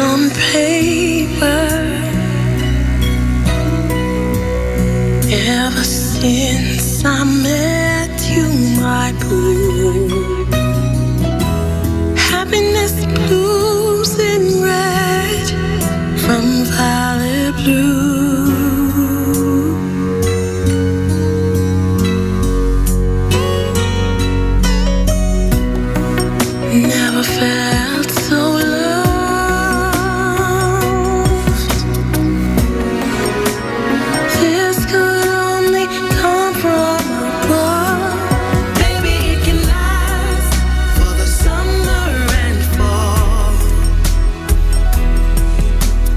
on paper. Ever since I met you, my boo, happiness blooms in red from violet blue. Never felt so loved. This could only come from above. Baby, it can last for the summer and fall,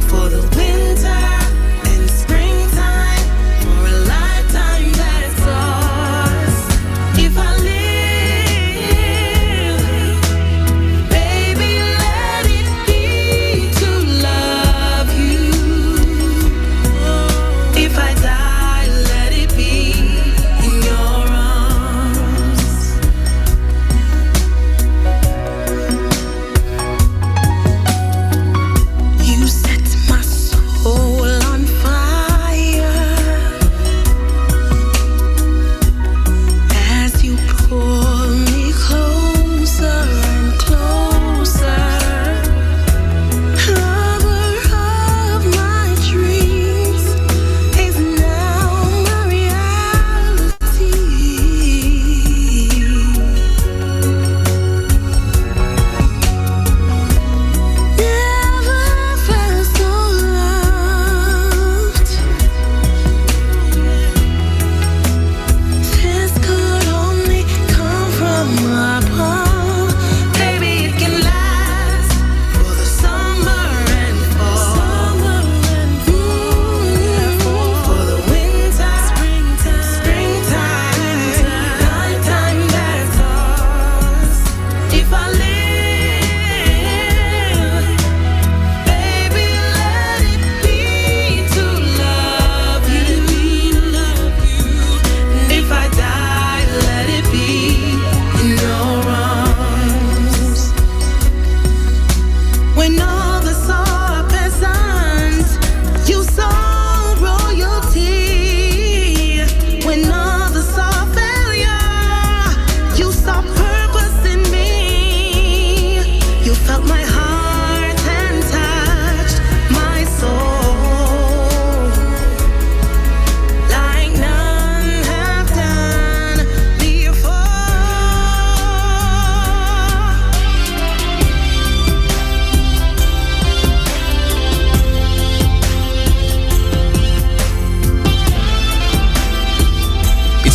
for the winter and springtime, for a lifetime that's ours. If I live,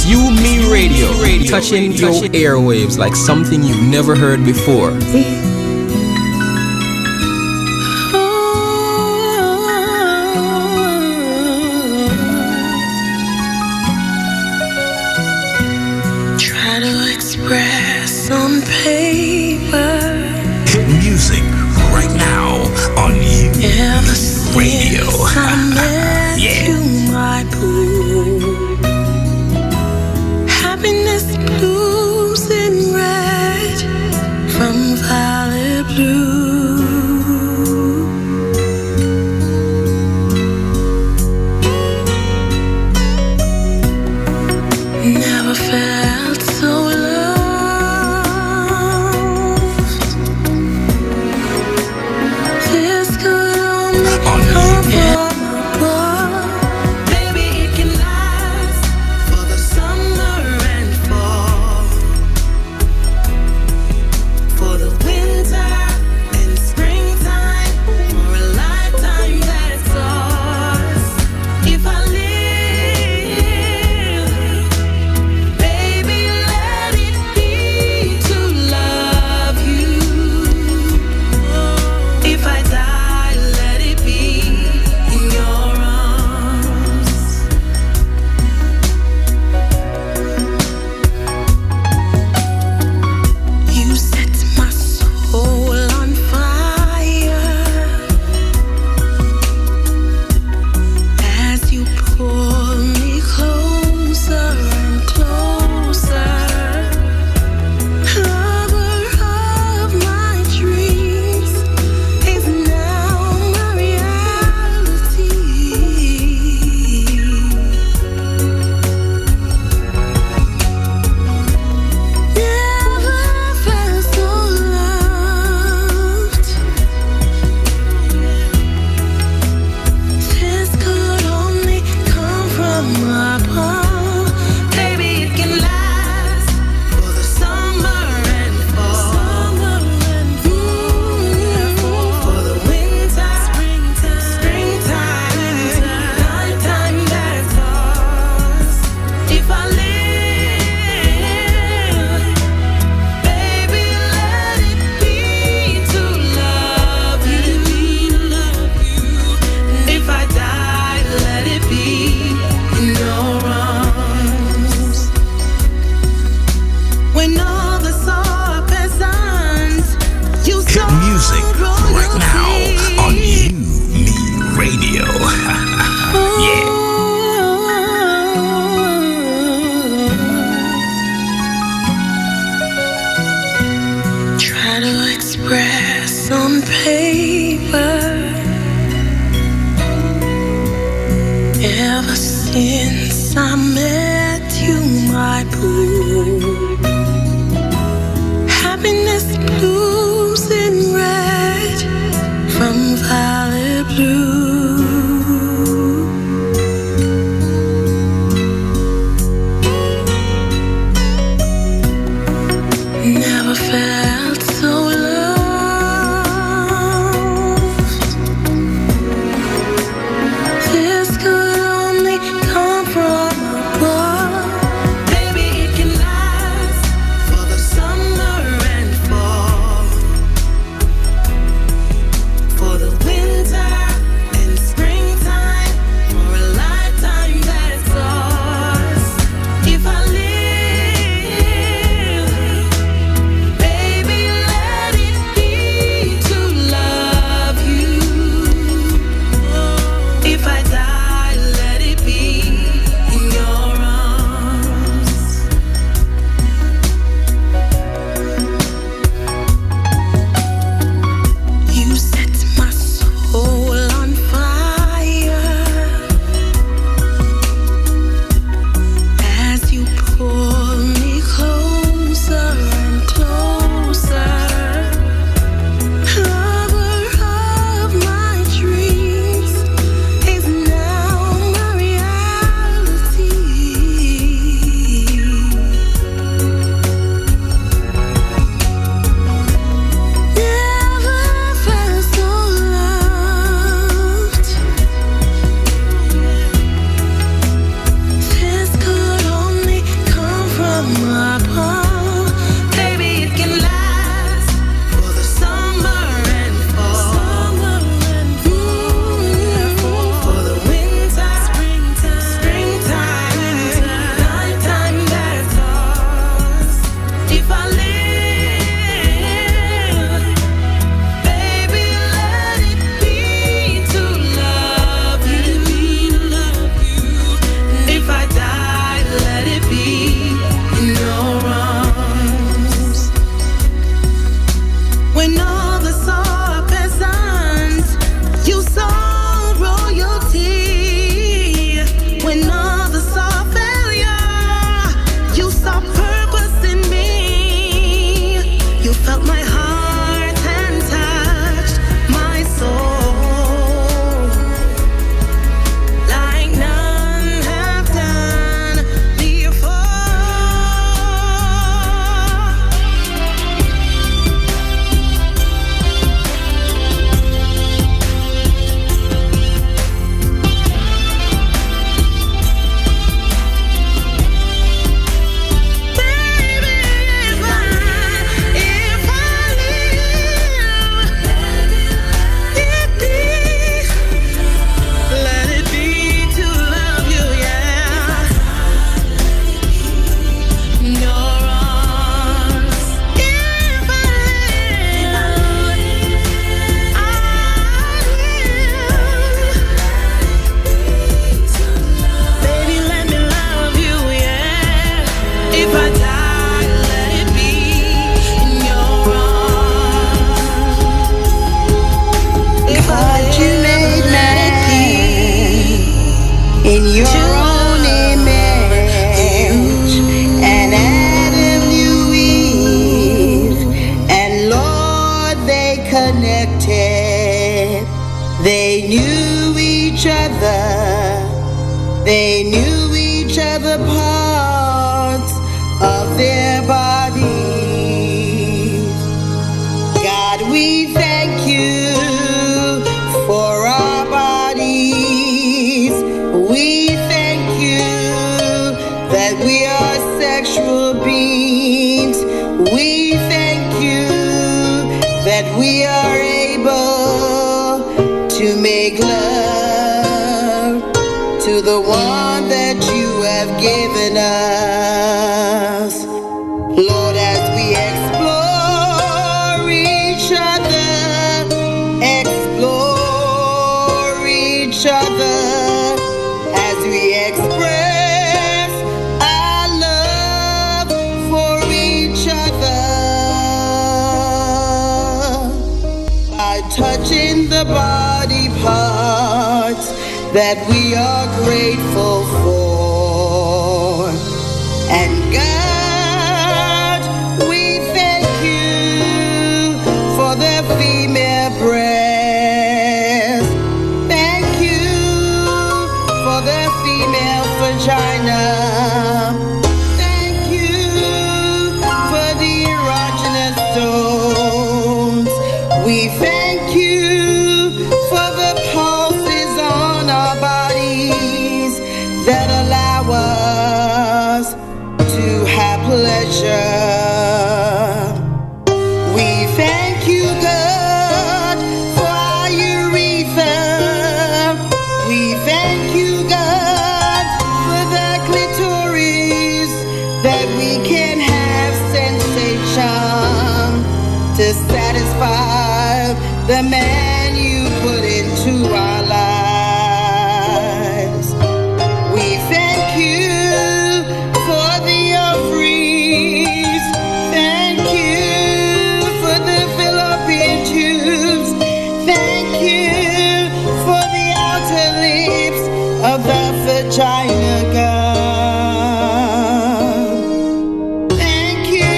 UMERADIO, touching your airwaves like something you've never heard before. Try to express on paper. Hit music right now on UMERADIO. I met you, my boo. Happiness blooms in red from violet blue. Never felt so loved. This could only come from paper. Ever since I met you, my boo, happiness blues in red from violet blue. Never felt so loved. This could only come from above. Baby, it can last for the summer and fall, for the winter and springtime, for a lifetime that's ours. If I live, baby, let it be to love you. If I die, let it be in your arms. You set my soul on fire as you pull me closer and closer. Lover of my dreams is now a reality. Never felt so loved. This could only come from above. Baby, it can last for the summer and fall, for the winter, springtime, nighttime that's ours. If I live, baby, let it be to love you. If I die, let it be in your arms. When others saw peasants, you saw royalty. When others saw failure, you saw purpose in me. You felt my heart and touched my soul like none have done before. Baby, if I live, let it be to love you, yeah. In your arms. If I live, baby, let me love you, yeah. If I die, let it be in your arms. If I God, you live, made let it be in your to own image, and Adam knew Eve, and Lord, they connected. They knew each other. They knew each other parts of their bodies. God, we thank you for our bodies. We thank you that we are sexual beings. We thank you that we are able to make love to the one that you have given us. Lord, as we explore each other, explore each other, as we express our love for each other. touching the body parts that we are grateful for. And God, we thank you for the female breast. Thank you for the female vagina. Thank you for the erogenous zones. We thank you for the pulses on our bodies that allow us to have pleasure. We thank you, God, for our urethra. We thank you, God, for the clitoris, that we can have sensation to satisfy the man you put into our lives. We thank you for the ovaries. Thank you for the fallopian tubes. Thank you for the outer lips of the vagina, God. Thank you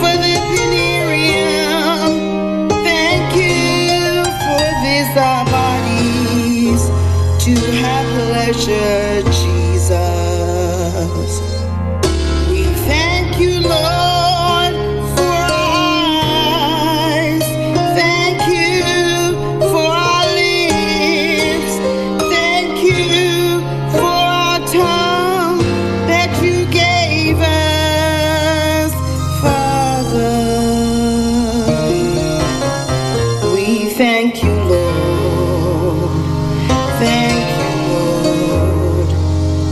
for the delirium. Thank you for this our bodies to have pleasure, Jesus. We thank you, Lord, for our eyes. Thank you for our lips. Thank you for our tongue that you gave us, Father. We thank you, Lord. Thank you, Lord,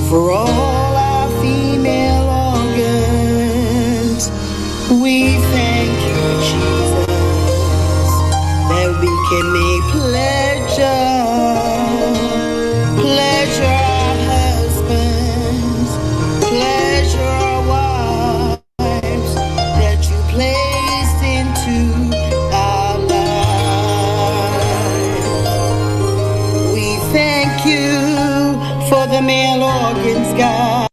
for all our female organs. We thank you, Jesus, that we can make pleasure our husbands, pleasure our wives, that you placed into our lives. We thank you for the male organs, God.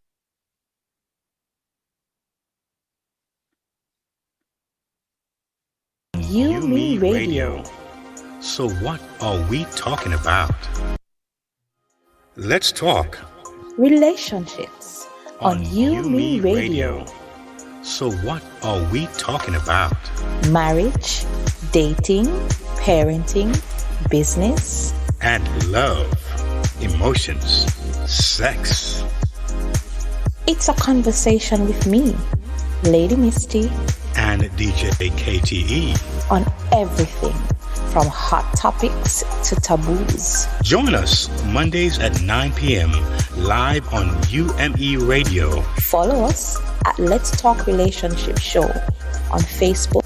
UMERADIO. So what are we talking about? Let's talk Relationships on UMERADIO. So what are we talking about? Marriage, dating, parenting, business. And love, emotions, sex. It's a conversation with me, Lady Misty, And DJ KTE. on everything from hot topics to taboos. Join us Mondays at 9 p.m. live on UME Radio. Follow us at Let's Talk Relationship Show on Facebook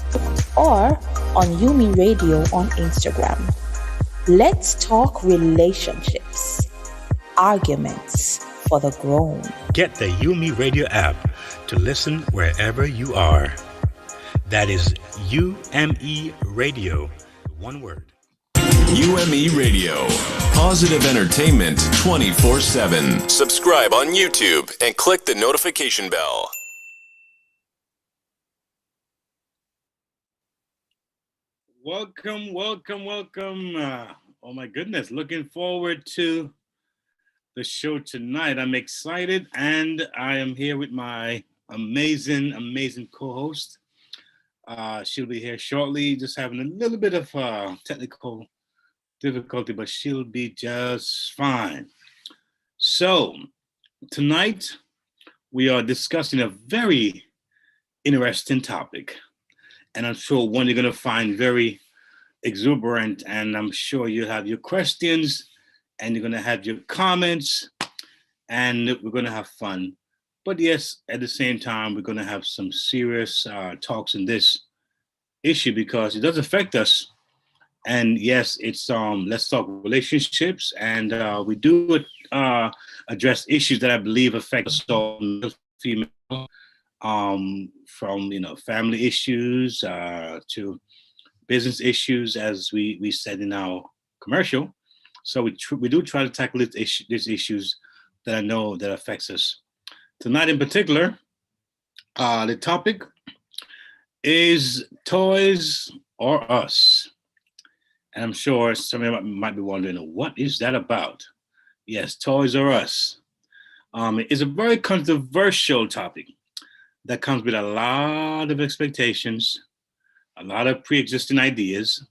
or on Yumi Radio on Instagram. Let's talk relationships, arguments for the grown. Get the UME Radio app to listen wherever you are. That is UME Radio, one word. UME Radio. Positive entertainment 24/7. Subscribe on YouTube and click the notification bell. Welcome. Oh my goodness, looking forward to the show tonight. I'm excited, and I am here with my amazing co-host. She'll be here shortly, just having a little bit of technical difficulty, but she'll be just fine. So tonight we are discussing a very interesting topic, and I'm sure one you're going to find very exuberant, and I'm sure you have your questions and you're going to have your comments, and we're going to have fun. But yes, at the same time, we're going to have some serious talks in this issue because it does affect us. And yes, it's let's talk relationships, and we do address issues that I believe affect us all, female, from family issues to business issues, as we said in our commercial. So we do try to tackle these issues that I know that affects us. Tonight in particular, the topic is toys or us. And I'm sure some of you might be wondering, what is that about? Yes, Toys R Us. It is a very controversial topic that comes with a lot of expectations, a lot of pre-existing ideas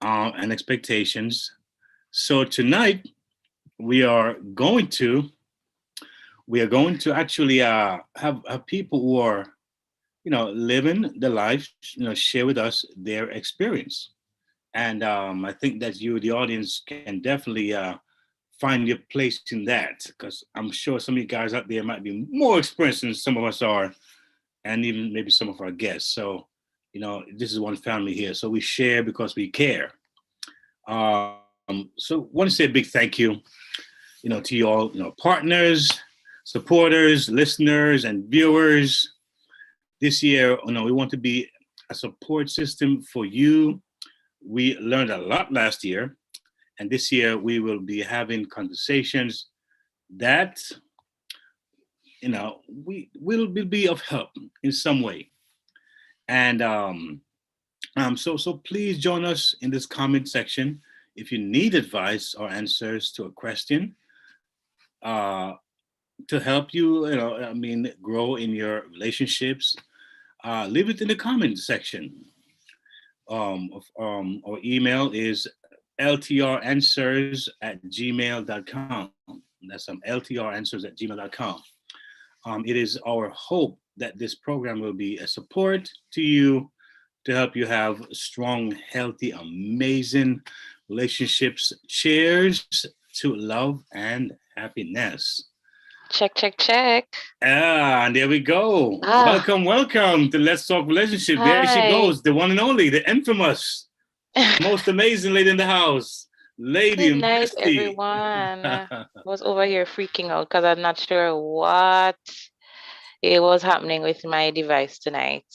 and expectations. So tonight we are going to actually have people who are living the life, share with us their experience. And I think that you, the audience, can definitely find your place in that, because I'm sure some of you guys out there might be more experienced than some of us are, and even maybe some of our guests. So, this is one family here. So we share because we care. So want to say a big thank you, to you all, partners, supporters, listeners, and viewers. This year, we want to be a support system for you. We learned a lot last year, and this year we will be having conversations that, we will be of help in some way. And so please join us in this comment section if you need advice or answers to a question to help you, grow in your relationships. Leave it in the comment section. Our email is ltranswers@gmail.com. That's ltranswers@gmail.com. It is our hope that this program will be a support to you to help you have strong, healthy, amazing relationships. Cheers to love and happiness. Check, check, check. And there we go. Ah. Welcome to Let's Talk Relationship. There she Hi. goes, the one and only, the infamous, most amazing lady in the house, Lady Good night, Misty. everyone. I was over here freaking out because I'm not sure what it was happening with my device tonight.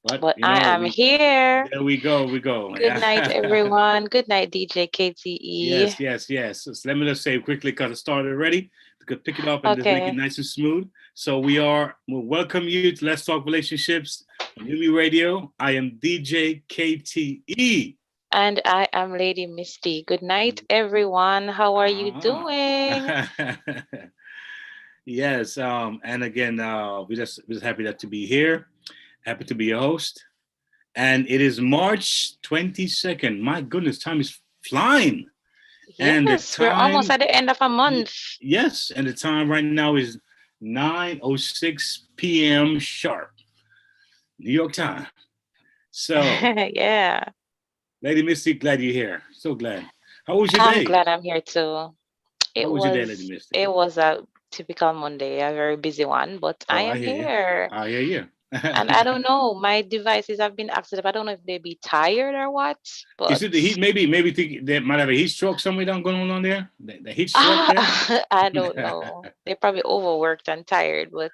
But I am here. There we go. Good night, everyone. Good night, DJ KTE. Yes. So let me just say quickly, because it started already. We could pick it up and just make it nice and smooth. So we'll welcome you to Let's Talk Relationships on UMERADIO. I am DJ KTE. And I am Lady Misty. Good night, everyone. How are you doing? Yes. And again, we're just happy to be here. Happy to be your host. And it is March 22nd. My goodness, time is flying. Yes, we're almost at the end of a month. Yes, and the time right now is 9:06 p.m. sharp, New York time. So, yeah. Lady Misty, glad you're here. So glad. How was your day? I'm glad I'm here too. How was your day, Lady Misty? It was a typical Monday, a very busy one, but I am here. I hear you. And I don't know, my devices have been active. I don't know if they be tired or what. But is it the heat? Maybe think they might have a heat stroke somewhere down going on there. The heat stroke there. I don't know. They're probably overworked and tired, but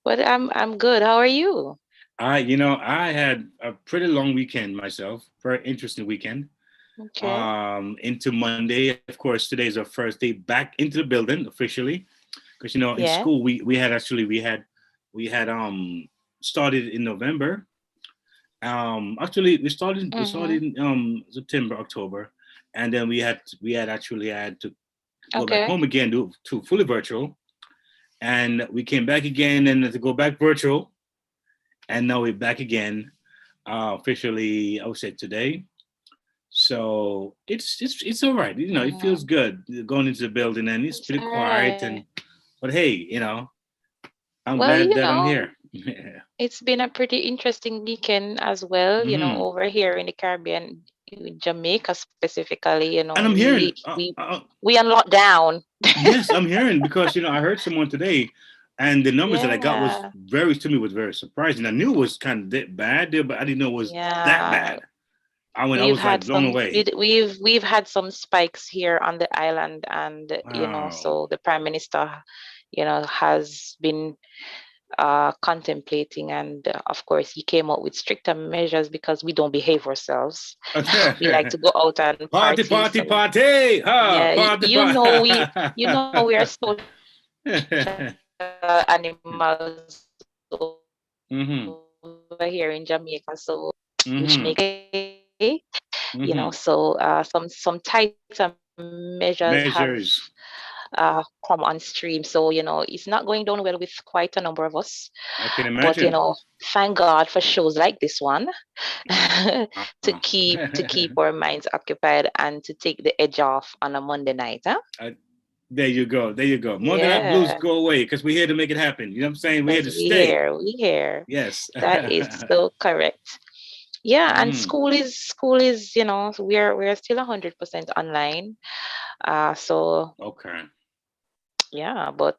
I'm good. How are you? I had a pretty long weekend myself. Very interesting weekend. Okay. Into Monday. Of course, today's our first day back into the building officially. Because in school we had started in November. Actually we started in September, October, and then we had to go back home again to fully virtual, and we came back again and to go back virtual, and now we're back again officially, I would say today. So it's all right. It feels good going into the building, and it's pretty quiet, but hey, I'm glad that I'm here. Yeah. It's been a pretty interesting weekend as well, over here in the Caribbean, in Jamaica specifically, And I'm hearing we unlocked down. Yes, I'm hearing, because I heard someone today, and the numbers that I got was very surprising. I knew it was kind of bad there, but I didn't know it was that bad. I was like blown away. We've had some spikes here on the island, and so the Prime Minister, has been contemplating, and of course he came out with stricter measures because we don't behave ourselves. We like to go out and party, party. party, So, party. yeah, Party, you party. know we are social animals Mm-hmm. over here in Jamaica, so which Mm-hmm. make Mm-hmm. so some tighter measures have Measures. come on stream. So it's not going down well with quite a number of us, I can but imagine. thank God for shows like this one to Uh-huh. keep our minds occupied and to take the edge off on a Monday night, huh? There you go. There you go. Monday night blues Yeah, go away because we're here to make it happen. You know what I'm saying? We're here because to stay. we here. Yes. That is so correct. Yeah, and Mm. school is we're still 100% online. So Okay. yeah, but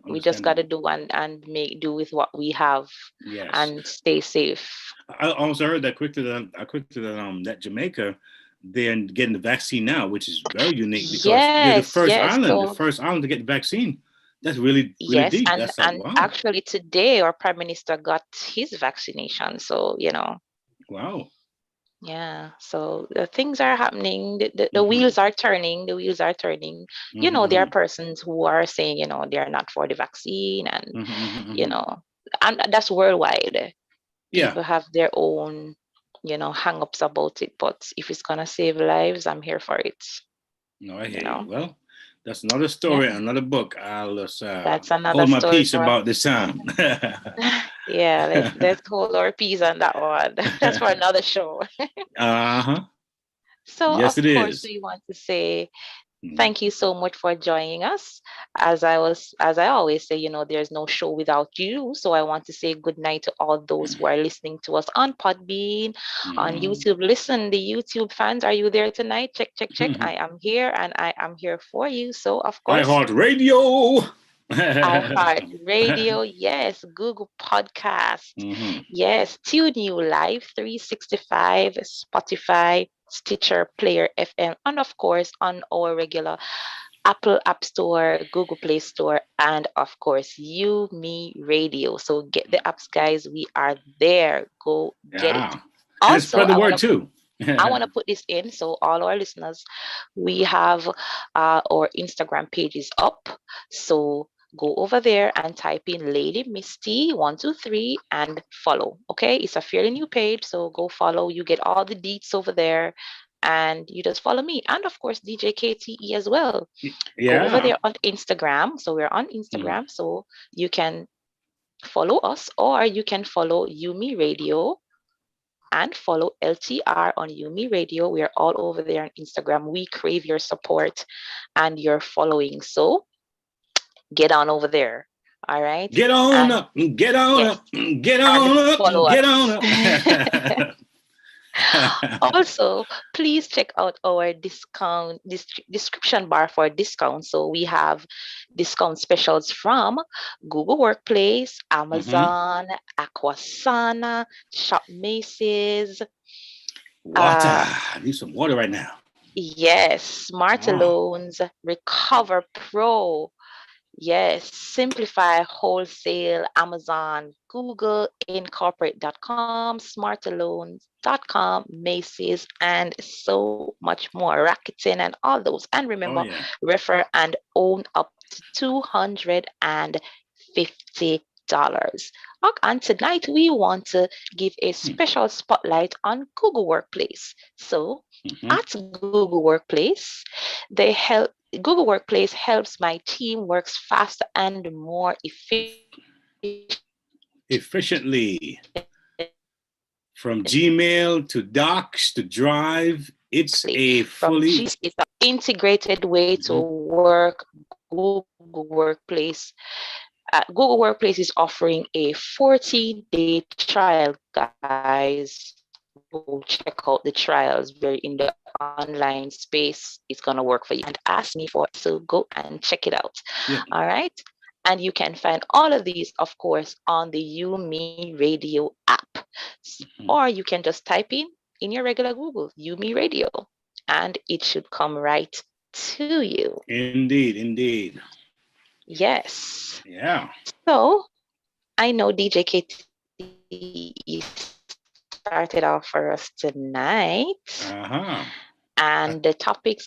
we just got to Understandable. do and make do with what we have Yes. and stay safe. I also heard that that Jamaica, they're getting the vaccine now, which is very unique because they're the Yes, yes. the So first island to get the vaccine. That's really, really yes, deep. and That's like, wow. actually today our prime minister got his vaccination. So Wow. yeah. So the things are happening. The Mm-hmm. wheels are turning. The wheels are turning. There are Mm-hmm. persons who are saying they are not for the vaccine, and Mm-hmm. you Mm-hmm. know, and that's worldwide. Yeah. People have their own hang-ups about it, but if it's gonna save lives, I'm here for it. No, I you hear you. know Well, that's another story, yeah, another book. I'll just that's another hold my story peace for about this time. yeah, let's hold our peace on that one. That's for another show. Uh-huh. So Yes, it of course is. we want to say Mm. thank you so much for joining us. As I always say, there's no show without you. So I want to say good night to all those who are listening to us on Podbean, on YouTube. Listen, the YouTube fans, are you there tonight? Check, check, check. I am here and I am here for you. So of course, iHeartRadio. Radio, yes, Google Podcast, Mm-hmm. yes, Tune You Live 365, Spotify, Stitcher, Player FM, and of course on our regular Apple App Store, Google Play Store, and of course, UMERADIO. So get the apps, guys. We are there. Go get it. Yeah. And Also, spread the word too. I want to put this in so all our listeners, we have our Instagram page is up. So go over there and type in Lady Misty 123 and follow. Okay, it's a fairly new page, so go follow. You get all the deets over there, and you just follow me, and of course DJ KTE as well. Go over Yeah. there on Instagram. So we're on Mm. Instagram, so you can follow us, or you can follow Yumi Radio and follow LTR on UMERADIO. We are all over there on Instagram. We crave your support and your following. So get on over there. All right. Get on And up. Get on yes, up. Get and on up. follow Get on us. up. Also, please check out our description bar for discounts. So we have discount specials from Google Workplace, Mm-hmm. Amazon, Aquasana, Shop Macy's, Water. I need some water right now. yes, Smart Ah. Loans, Recover Pro, yes, Simplify Wholesale, Amazon, Google, Incorporate.com, SmarterLoans.com, Macy's, and so much more. Rakuten and all those. And Oh remember, yeah. refer and own up to $250. And tonight we want to give a special spotlight on Google Workplace. So Mm-hmm. at Google Workplace, they help Google Workplace helps my team works faster and more Efficiently. From Gmail to Docs to Drive, it's a from fully. It's an integrated way to Mhm. work. Google Workplace. Google Workplace is offering a 14-day trial, guys. Go check out the trials. We're in the online space. It's gonna work for you. And ask me for it. So go and check it out. Yeah. All right. And you can find all of these, of course, on the Umi Radio app. Or you can just type in your regular Google, Umi Radio, and it should come right to you. Indeed, indeed. Yes. Yeah. So I know DJ KT started off for us tonight. Uh-huh. And the topic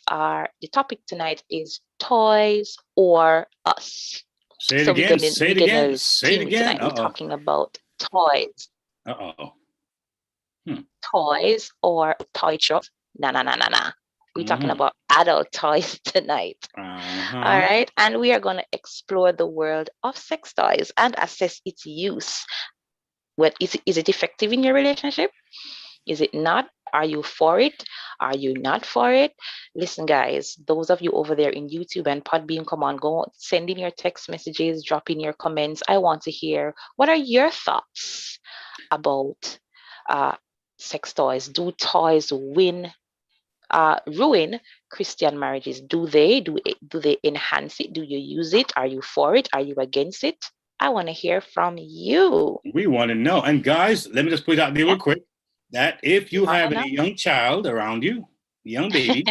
tonight is toys or us. Say it So again. Say it we're again. gonna Say it sting again. tonight. We're Uh-oh. talking about toys. Uh-oh. Toys or toy trucks. Nah. We're talking Mm-hmm. about adult toys tonight. Uh-huh. All right. And we are going to explore the world of sex toys and assess its use. What is it effective in your relationship? Is it not? Are you for it? Are you not for it? Listen, guys, those of you over there in YouTube and Podbean, come on, go send in your text messages, drop in your comments. I want to hear what are your thoughts about sex toys? Do toys ruin Christian marriages? Do they enhance it? Do you use it? Are you for it? Are you against it? I want to hear from you. We want to know. And guys, let me just put it out there real quick that if you have wanna a young child around you, young baby,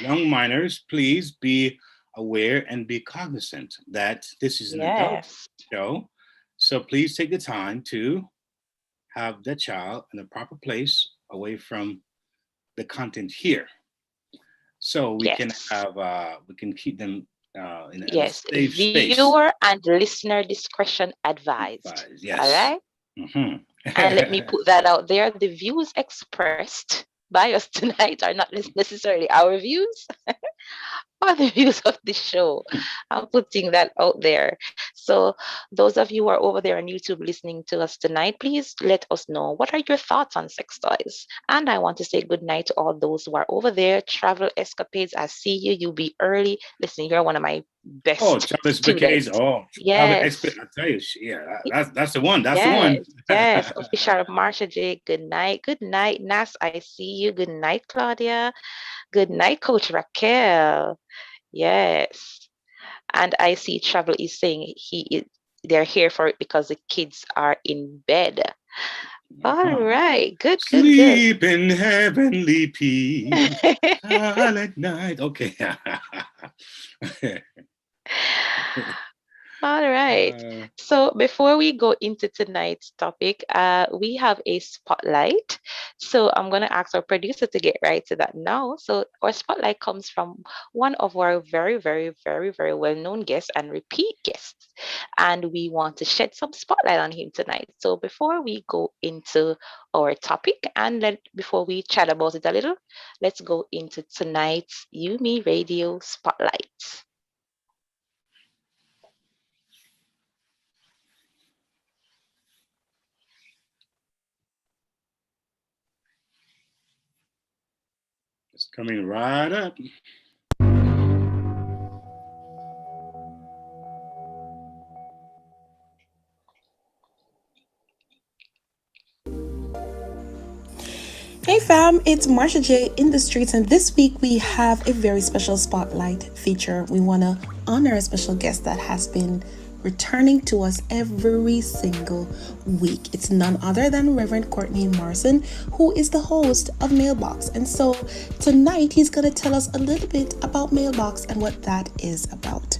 young minors, please be aware and be cognizant that this is an adult Yes. show. So please take the time to have the child in a proper place away from the content here. So we can Yes. have we can keep them in a Yes. safe space. Viewer and listener discretion advised. Yes. All right. Mm-hmm. And let me put that out there. The views expressed by us tonight are not necessarily our views or the views of the show. I'm putting that out there. So, those of you who are over there on YouTube listening to us tonight, please let us know what are your thoughts on sex toys. And I want to say good night to all those who are over there. Travel Escapades, I see you. You'll be early. Listen, you're one of my best Travel Escapades. students. Yes. Yes. I tell you, that's the one. That's the one. Yes. Official Marsha J. Good night. Good night, Nas. I see you. Good night, Claudia. Good night, Coach Raquel. Yes. And I see Travel is saying they're here for it because the kids are in bed. All right. Good. Sleep in heavenly peace. Silent night. Okay. All right. So before we go into tonight's topic, we have a spotlight. So I'm going to ask our producer to get right to that now. So our spotlight comes from one of our very, very, very, very well-known guests and repeat guests. And we want to shed some spotlight on him tonight. So before we go into our topic and before we chat about it a little, let's go into tonight's Yumi Radio Spotlight. It's coming right up. Hey fam, it's Marsha J in the streets, and this week we have a very special spotlight feature. We want to honor a special guest that has been returning to us every single week. It's none other than Reverend Courtney Morrison, who is the host of Mailbox. And so tonight he's going to tell us a little bit about Mailbox and what that is about.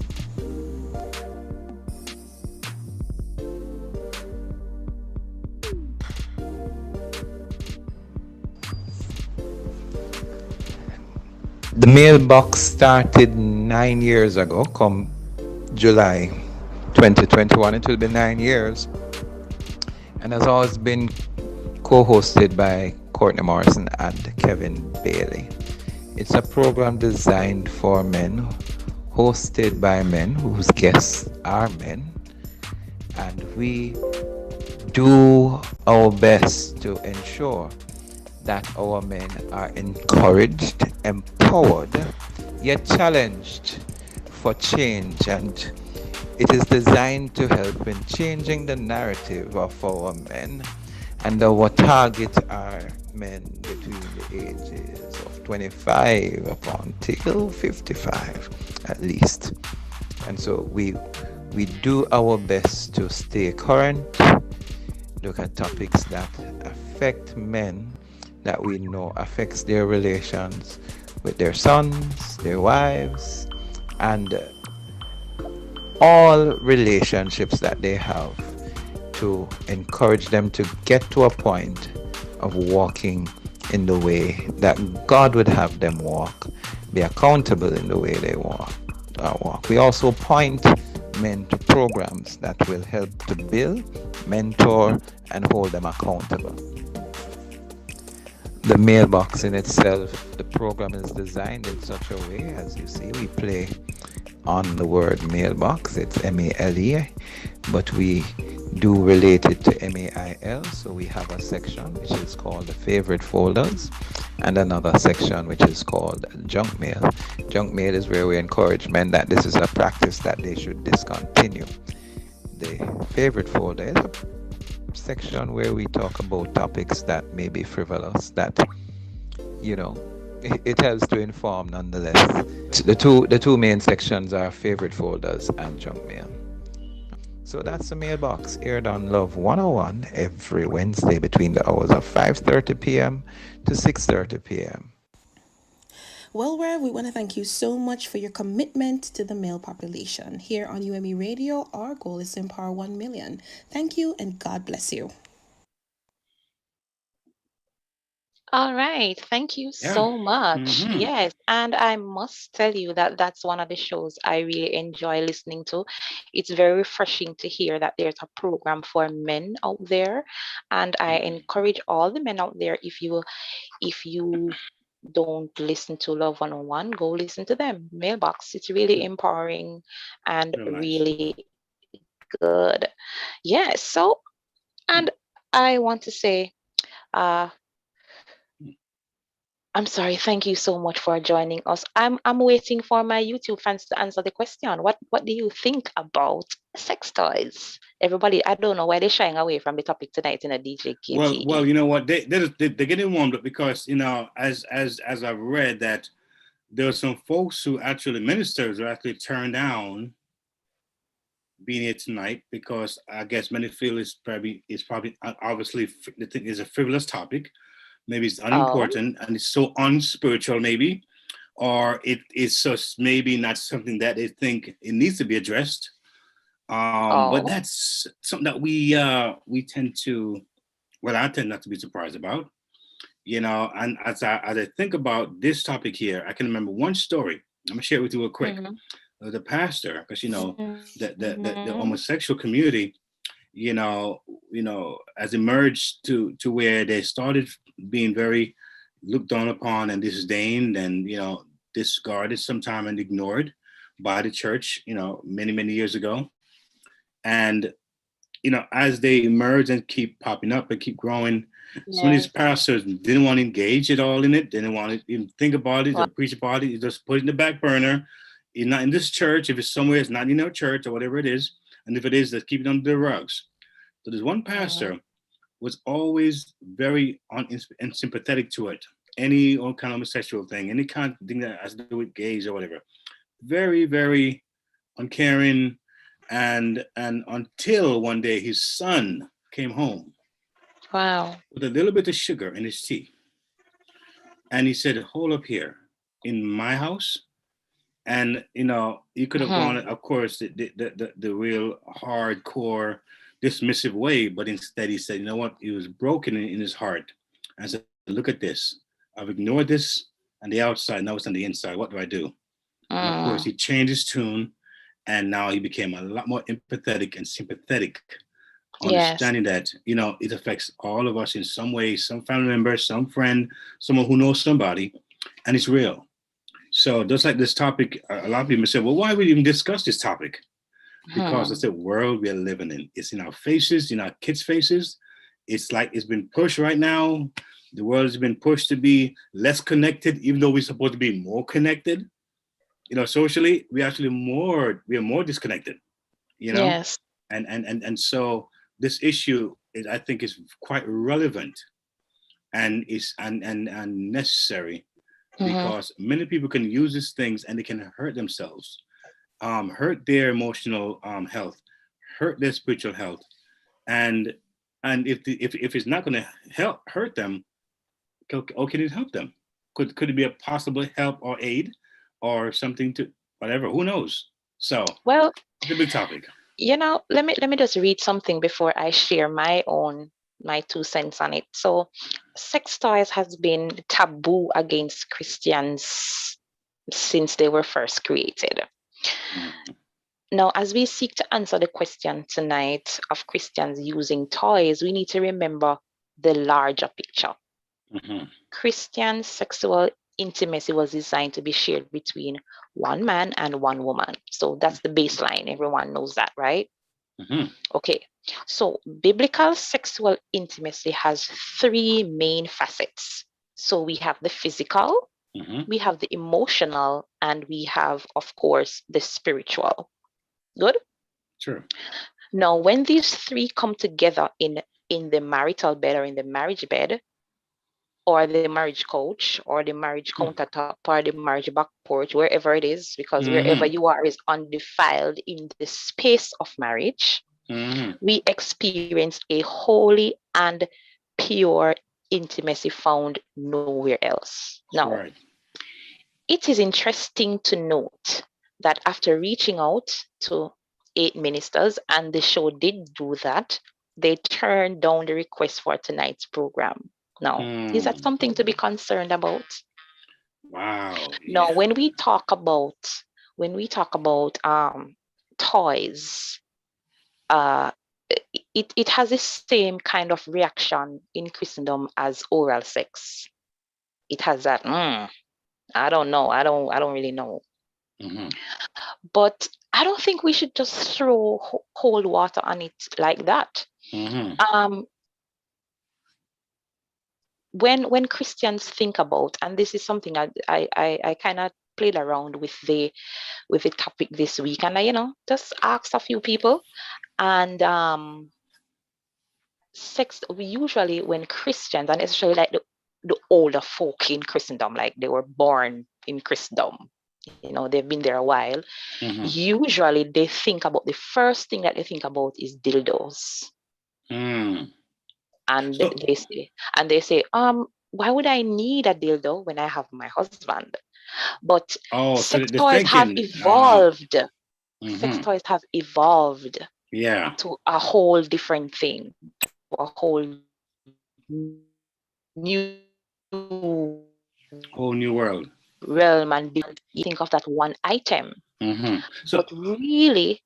The Mailbox started 9 years ago, come July 2021. It will be 9 years, and has always been co-hosted by Courtney Morrison and Kevin Bailey. It's a program designed for men, hosted by men whose guests are men, and we do our best to ensure that our men are encouraged, empowered, yet challenged for change, and it is designed to help in changing the narrative of our men. And our target are men between the ages of 25 up until 55 at least. And so we do our best to stay current, look at topics that affect men, that we know affects their relations with their sons, their wives, and all relationships that they have to encourage them to get to a point of walking in the way that God would have them walk, be accountable in the way they walk. We also point men to programs that will help to build, mentor, and hold them accountable. The mailbox in itself, the program is designed in such a way, as you see, we play on the word mailbox. It's M-A-L-E, but we do relate it to M-A-I-L. So we have a section which is called the favorite folders and another section which is called junk mail. Junk mail is where we encourage men that this is a practice that they should discontinue. The favorite folder is a section where we talk about topics that may be frivolous, that, you know, it helps to inform nonetheless. The two main sections are favorite folders and junk mail. So that's the mailbox, aired on Love 101 every Wednesday between the hours of 5:30 p.m. to 6:30 p.m. Well, Rev, we want to thank you so much for your commitment to the male population. Here on UME Radio, our goal is to empower 1 million. Thank you and God bless you. All right. Thank you Yeah. so much. Mhm. Yes. And I must tell you that that's one of the shows I really enjoy listening to. It's very refreshing to hear that there's a program for men out there. And I encourage all the men out there, if you don't listen to Love 101, go listen to them. Mailbox. It's really empowering and Real nice. really good. Yes. So, and I want to say, uh, I'm sorry. Thank you so much for joining us. I'm waiting for my YouTube fans to answer the question. What do you think about sex toys? Everybody, I don't know why they're shying away from the topic tonight in a DJ Well, KT. you know what? They're getting warmed up because, you know, as I've read that there are some folks who actually, ministers who actually turned down being here tonight because I guess many feel it's probably obviously the thing is a frivolous topic. Maybe it's Oh, unimportant and it's so unspiritual, maybe, or it is just maybe not something that they think it needs to be addressed. But oh, that's something that we tend to, well, I tend not to be surprised about, you know. And as I think about this topic here, I can remember one story. I'm gonna share it with you real quick. mm-hmm, The pastor, because you know the mm-hmm, homosexual community, has emerged to where they started being very looked down upon and disdained and discarded sometime and ignored by the church, many years ago. And as they emerge and keep popping up and keep growing, some of these yes, pastors didn't want to engage at all in it. They didn't want to even think about it or well, preach about it. You just put it in the back burner. It's not in this church. If it's somewhere, it's not in our church or whatever it is. And if it is, let's keep it under the rugs. So there's one mm-hmm, pastor was always very unsympathetic to it. Any kind of homosexual thing, any kind of thing that has to do with gays or whatever. Very, very uncaring. And until one day his son came home wow, with a little bit of sugar in his tea. And he said, hold up here in my house. And you could have gone, mm-hmm, of course, the real hardcore dismissive way, but instead he said, you know what, he was broken in his heart and said, look at this, I've ignored this on the outside, now it's on the inside, what do I do? And of course mm, he changed his tune, and now he became a lot more empathetic and sympathetic, yes, understanding that it affects all of us in some way, some family member, some friend, someone who knows somebody, and it's real. So just like this topic, a lot of people say, well, why would we even discuss this topic? Because hmm, it's the world we're living in. It's in our faces, in our kids' faces. It's like it's been pushed right now. The world has been pushed to be less connected, even though we're supposed to be more connected. Socially, we are more disconnected, you know? yes, And so this issue is, I think, is quite relevant and is and necessary, mm-hmm, because many people can use these things and they can hurt themselves, hurt their emotional health, hurt their spiritual health, and if it's not going to hurt them, or can it help them? Could it be a possible help or aid or something to whatever? Who knows? So well, it's a big topic. let me just read something before I share my 2 cents on it. So, sex toys has been taboo against Christians since they were first created. Now, as we seek to answer the question tonight of Christians using toys, we need to remember the larger picture. Christian sexual intimacy was designed to be shared between one man and one woman. So that's the baseline. Everyone knows that, right? Okay. So biblical sexual intimacy has 3 main facets. So we have the physical, we have the emotional, and we have, of course, the spiritual. Good? Sure. Now, when these 3 come together in the marital bed or in the marriage bed, or the marriage couch, or the marriage countertop, or the marriage back porch, wherever it is, because wherever you are is undefiled in the space of marriage, we experience a holy and pure intimacy found nowhere else. Now, it is interesting to note that after reaching out to 8 ministers, and the show did do that, they turned down the request for tonight's program. Now, is that something to be concerned about? Wow. Now, when we talk about toys, it has the same kind of reaction in Christendom as oral sex. It has that, I don't know, I don't really know. But I don't think we should just throw cold water on it like that. When Christians think about, and this is something I kind of played around with the topic this week, and I just asked a few people, and sex, we usually, when Christians, and especially like the older folk in Christendom, like they were born in Christendom, they've been there a while, usually they think about, the first thing that they think about is dildos. And they say, why would I need a dildo when I have my husband? But sex toys have evolved. Sex toys have evolved to a whole different thing, to a whole new world realm, and you think of that one item. But really,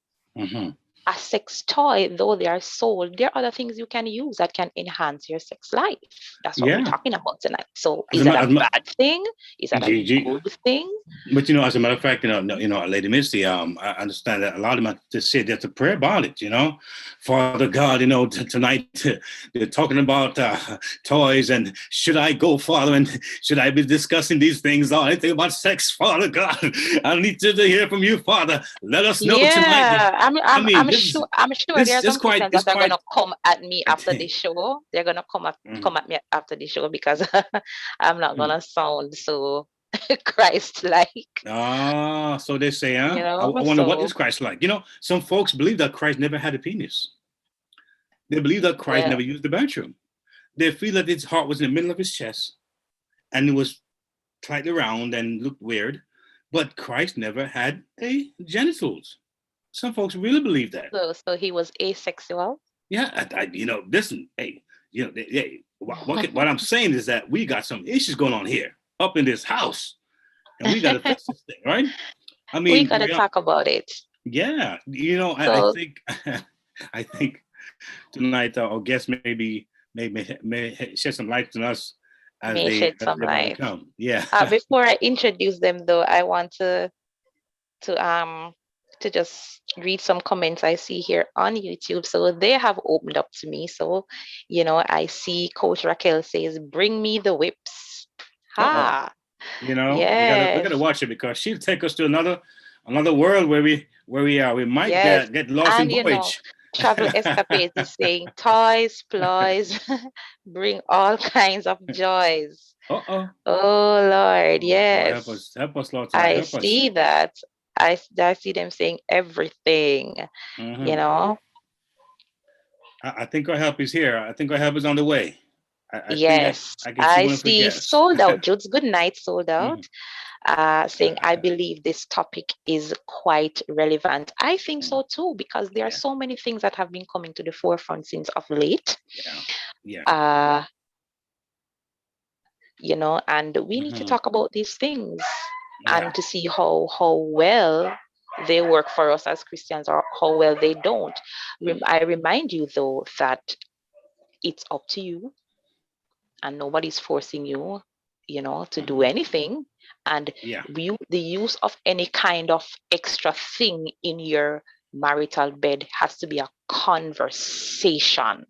a sex toy, though they are sold, there are other things you can use that can enhance your sex life. That's what we're talking about tonight. So is that a bad thing? Is that a good thing? But as a matter of fact, Lady Misty, I understand that a lot of them just said there's a prayer about it, Father God, tonight they're talking about toys, and should I go, Father, and should I be discussing these things or anything about sex, Father God? I need to hear from you, Father. Let us know tonight. I'm sure there are some Christians that are going to come at me after the show. They're going to come at me after the show because I'm not going to sound so Christ-like. So they say, I wonder what is Christ-like. Some folks believe that Christ never had a penis. They believe that Christ never used the bathroom. They feel that his heart was in the middle of his chest and it was slightly round and looked weird, but Christ never had a genitals. Some folks really believe that. So he was asexual? Yeah, listen, what I'm saying is that we got some issues going on here up in this house, and we got to fix this thing, right? I mean, we got to talk about it. Yeah, I think tonight our guest may shed some light on us as they shed some light. Come. Yeah. Before I introduce them, though, I want to just read some comments I see here on YouTube. So they have opened up to me. So, I see Coach Raquel says, "Bring me the whips." Yes. We gotta watch it because she'll take us to another world where we are. We might get lost in voyage. Travel Escapades is saying toys, ploys, bring all kinds of joys. Oh Lord, yes. Help us, Lord. I see that. I see them saying everything. I think our help is here. I think our help is on the way. I see sold out. Jude's good night, sold out. saying, I believe this topic is quite relevant. I think so too, because there are so many things that have been coming to the forefront since of late. And we need to talk about these things and to see how well they work for us as Christians or how well they don't. I remind you though that it's up to you and nobody's forcing you, to do anything. And the use of any kind of extra thing in your marital bed has to be a conversation.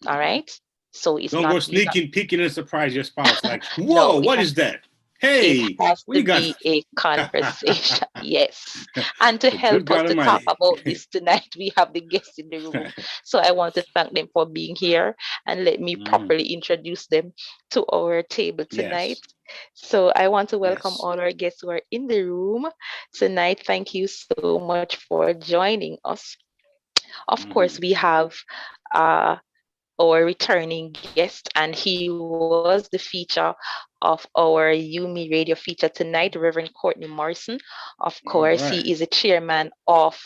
All right? So it's don't not go sneaking, peeking, and surprise your spouse like, whoa, No, what is that? Hey, it has what to you got? be a conversation. Yes. And to The help good God us to talk Almighty. about this tonight, we have the guests in the room. So I want to thank them for being here and let me properly introduce them to our table tonight. So I want to welcome all our guests who are in the room tonight. Thank you so much for joining us. Of course, we have our returning guest, and he was the feature of our UME Radio feature tonight, Reverend Courtney Morrison. Of course, he is a chairman of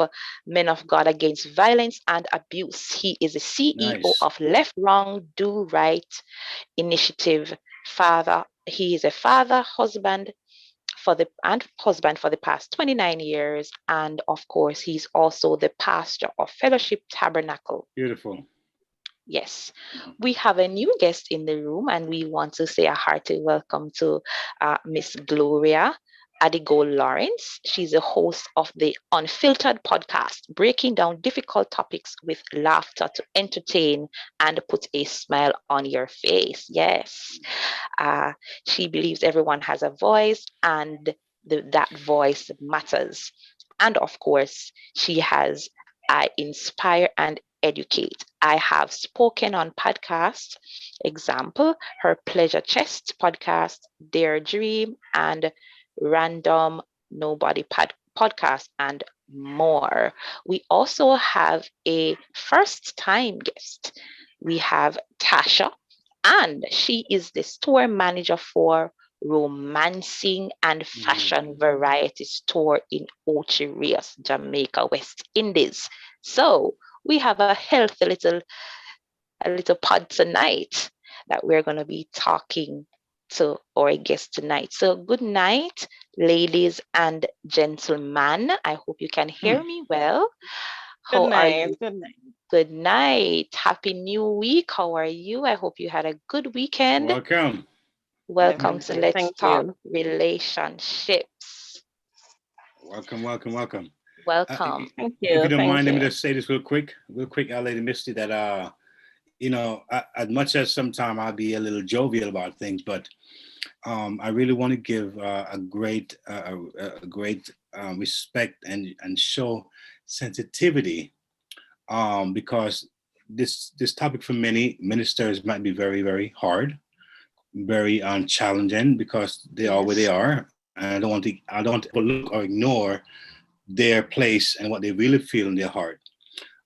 Men of God Against Violence and Abuse. He is a CEO of Left Wrong Do Right Initiative. He is a father, husband for the past 29 years, and of course, he's also the pastor of Fellowship Tabernacle. Beautiful. Yes, we have a new guest in the room, and we want to say a hearty welcome to Miss Gloria Adigo Lawrence. She's a host of the Unfiltered podcast, breaking down difficult topics with laughter to entertain and put a smile on your face. Yes, she believes everyone has a voice, and that voice matters. And of course, she has inspire and educate. I have spoken on podcasts, example, her Pleasure Chest podcast, Dare Dream, and Random Nobody podcast, and more. We also have a first time guest. We have Tasha, and she is the store manager for Romancing and Fashion Variety Store in Ocho Rios, Jamaica, West Indies. So we have a healthy little pod tonight that we're going to be talking to our guest tonight. So good night, ladies and gentlemen. I hope you can hear me well. How are you? Good night. Good night. Happy New Week. How are you? I hope you had a good weekend. Welcome to Let's Talk Relationships. Welcome. Welcome. Thank you. If you don't mind, let me just say this real quick, Lady Misty, that as much as sometimes I'll be a little jovial about things, but I really want to give a great respect and show sensitivity, because this topic for many ministers might be very, very hard, very challenging, because they are where they are, and I don't want to overlook or ignore their place and what they really feel in their heart.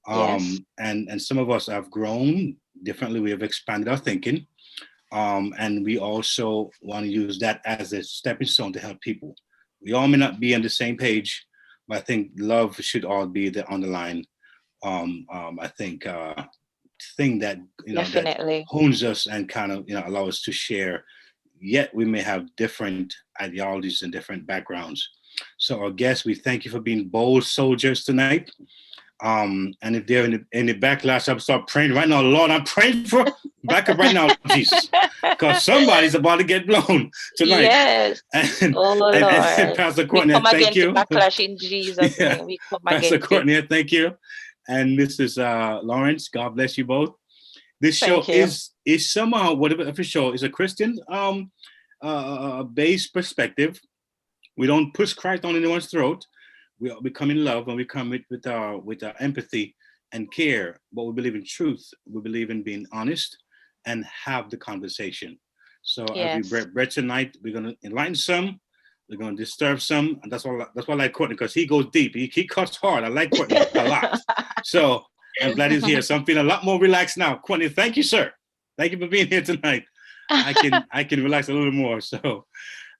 And some of us have grown differently. We have expanded our thinking, and we also want to use that as a stepping stone to help people. We all may not be on the same page, but I think love should all be the underlying thing that that hones us and kind of allow us to share. Yet we may have different ideologies and different backgrounds. So our guests, we thank you for being bold soldiers tonight. And if they're in the backlash, I'll start praying right now. Lord, I'm praying for backup right now, Jesus, because somebody's about to get blown tonight. Yes. And, Lord. and Pastor Courtney, thank you. Backlash in Jesus' name. We come Pastor against Courtney, it. thank you. And Mrs. Lawrence, God bless you both. This show is somehow, whatever the show is, a Christian based perspective. We don't push Christ on anyone's throat. We come in love, and we come with our empathy and care. But we believe in truth. We believe in being honest and have the conversation. So as we bread tonight, we're gonna enlighten some, we're gonna disturb some, and that's why I like Courtney, because he goes deep. He cuts hard. I like Courtney a lot. So I'm glad he's here. So I'm feeling a lot more relaxed now. Courtney, thank you, sir. Thank you for being here tonight. I can relax a little more. So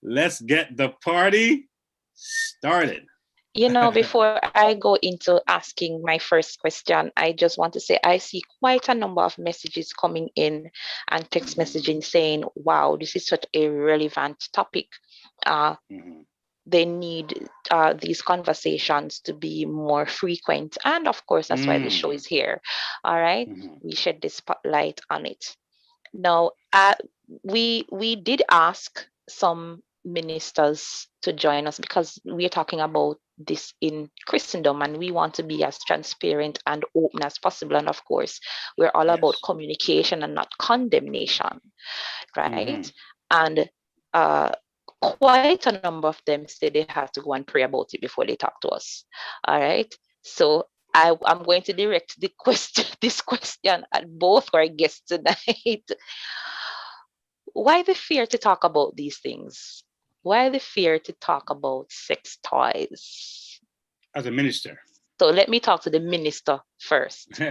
let's get the party started. You know, before I go into asking my first question, I just want to say I see quite a number of messages coming in and text messaging saying, wow, this is such a relevant topic. They need these conversations to be more frequent. And of course, that's why the show is here. All right. We shed the spotlight on it. Now, we did ask some ministers to join us because we are talking about this in Christendom and we want to be as transparent and open as possible. And of course, we're all about communication and not condemnation, right? And quite a number of them say they have to go and pray about it before they talk to us. All right. So I'm going to direct this question at both our guests tonight. Why the fear to talk about these things? Why the fear to talk about sex toys? As a minister. So let me talk to the minister first,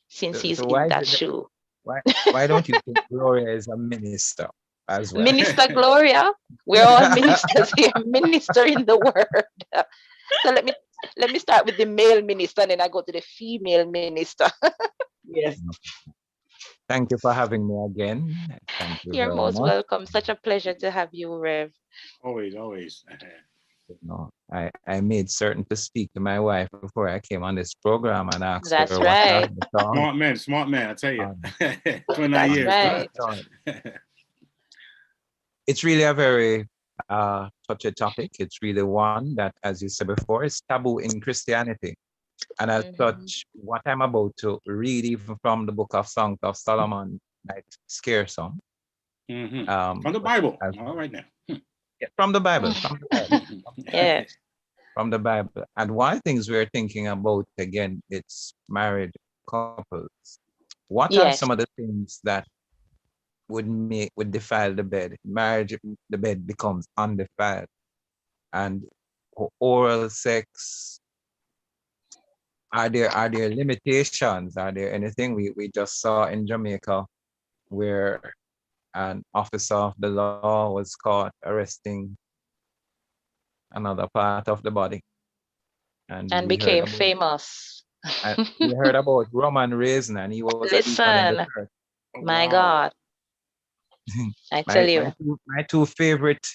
since he's So in that shoe. Why don't you think Gloria is a minister as well? Minister Gloria, we're all ministers here, minister in the word. So let me start with the male minister, and then I go to the female minister. Yes. Thank you for having me again. Thank you. You're very most much. welcome. Such a pleasure to have you, Rev. Always. No, I made certain to speak to my wife before I came on this program and asked That's her right. Smart man, I tell you. 29 That's years. right. It's really a very touchy topic. It's really one that, as you said before, is taboo in Christianity. And as such, what I'm about to read, even from the book of Songs of Solomon, might scare some. From the Bible. All right now. Yeah, from the Bible. Yes. From the Bible. And one of the things we're thinking about, again, it's married couples. What are some of the things that would defile the bed? Marriage, the bed becomes undefiled. And oral sex, are there limitations? Are there anything? We just saw in Jamaica where an officer of the law was caught arresting another part of the body. And became famous. We heard about Roman Raisin, and he was a deacon in the church. My God. I tell you. My two favorite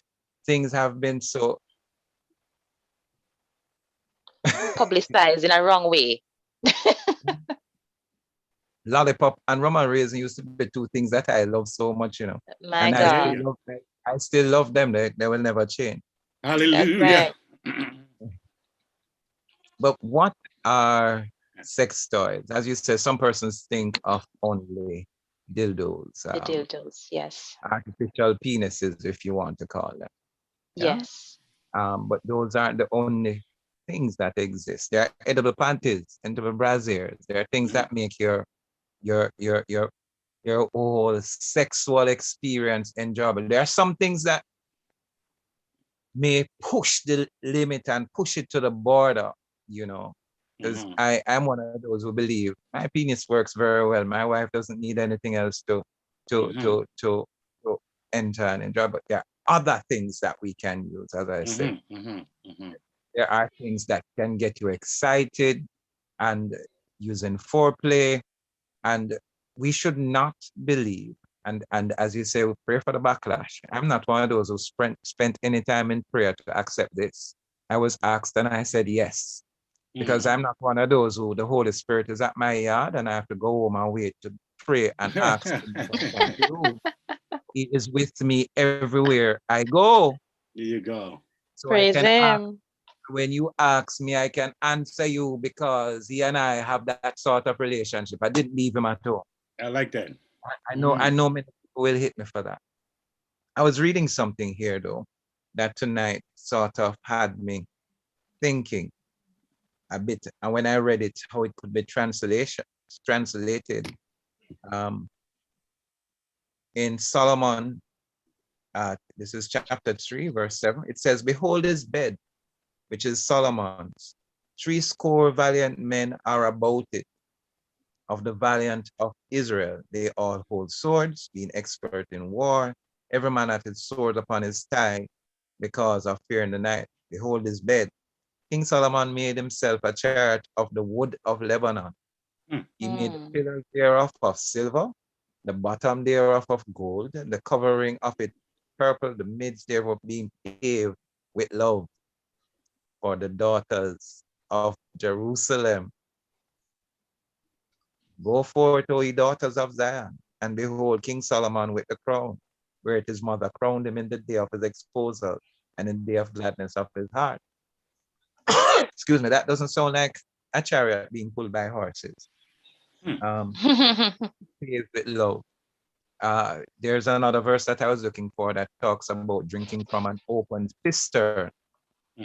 things have been so publicized in a wrong way. Lollipop and Roman Raisin used to be two things that I love so much, you know. My God. I still love them. They will never change. Hallelujah. Right. But what are sex toys? As you said, some persons think of only dildos. The dildos, yes. Artificial penises, if you want to call them. Yes. But those aren't the only things that exist. There are edible panties, edible brassiers. There are things that make your whole sexual experience enjoyable. There are some things that may push the limit and push it to the border, you know. Because I'm one of those who believe my penis works very well. My wife doesn't need anything else to enter and enjoy. But there are other things that we can use, as I said. There are things that can get you excited and using foreplay. And we should not believe, and as you say, we pray for the backlash. I'm not one of those who spent any time in prayer to accept this. I was asked and I said yes. Because I'm not one of those who the Holy Spirit is at my yard and I have to go home and wait to pray and ask him. He is with me everywhere I go. There you go. So praise him. When you ask me, I can answer you because he and I have that sort of relationship. I didn't leave him at all. I like that. I know many people will hit me for that. I was reading something here though, that tonight sort of had me thinking a bit. And when I read it, how it could be translated in Solomon, this is chapter 3, verse 7. It says, behold his bed, which is Solomon's. 80 valiant men are about it. Of the valiant of Israel, they all hold swords, being expert in war, every man hath his sword upon his thigh because of fear in the night. Behold his bed. King Solomon made himself a chariot of the wood of Lebanon. He made the pillars thereof of silver, the bottom thereof of gold, the covering of it purple, the midst thereof being paved with love for the daughters of Jerusalem. Go forth, O ye daughters of Zion, and behold King Solomon with the crown, where his mother crowned him in the day of his exposure and in the day of gladness of his heart. Excuse me, that doesn't sound like a chariot being pulled by horses. Paved with love. There's another verse that I was looking for that talks about drinking from an open cistern,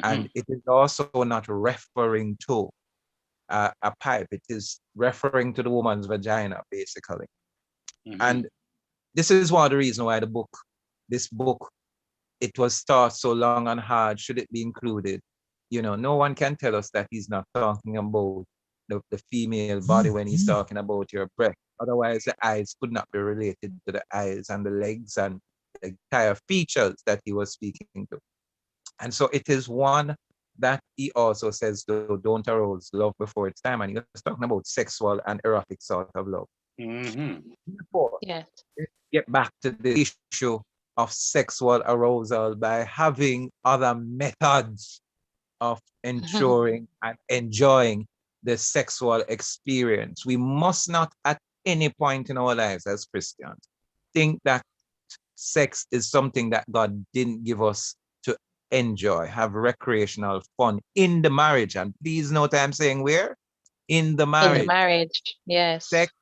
and it is also not referring to a pipe. It is referring to the woman's vagina, basically. And this is one of the reasons why this book, it was taught so long and hard. Should it be included? You know, no one can tell us that he's not talking about the female body when he's talking about your breast. Otherwise, the eyes could not be related to the eyes and the legs and the entire features that he was speaking to. And so it is one that he also says, don't arouse love before it's time. And he was talking about sexual and erotic sort of love. Before, Yes. let's get back to the issue of sexual arousal by having other methods of ensuring and enjoying the sexual experience. We must not at any point in our lives as Christians think that sex is something that God didn't give us to enjoy, have recreational fun in the marriage. And please note I'm saying where? In the marriage. In the marriage, yes. Sex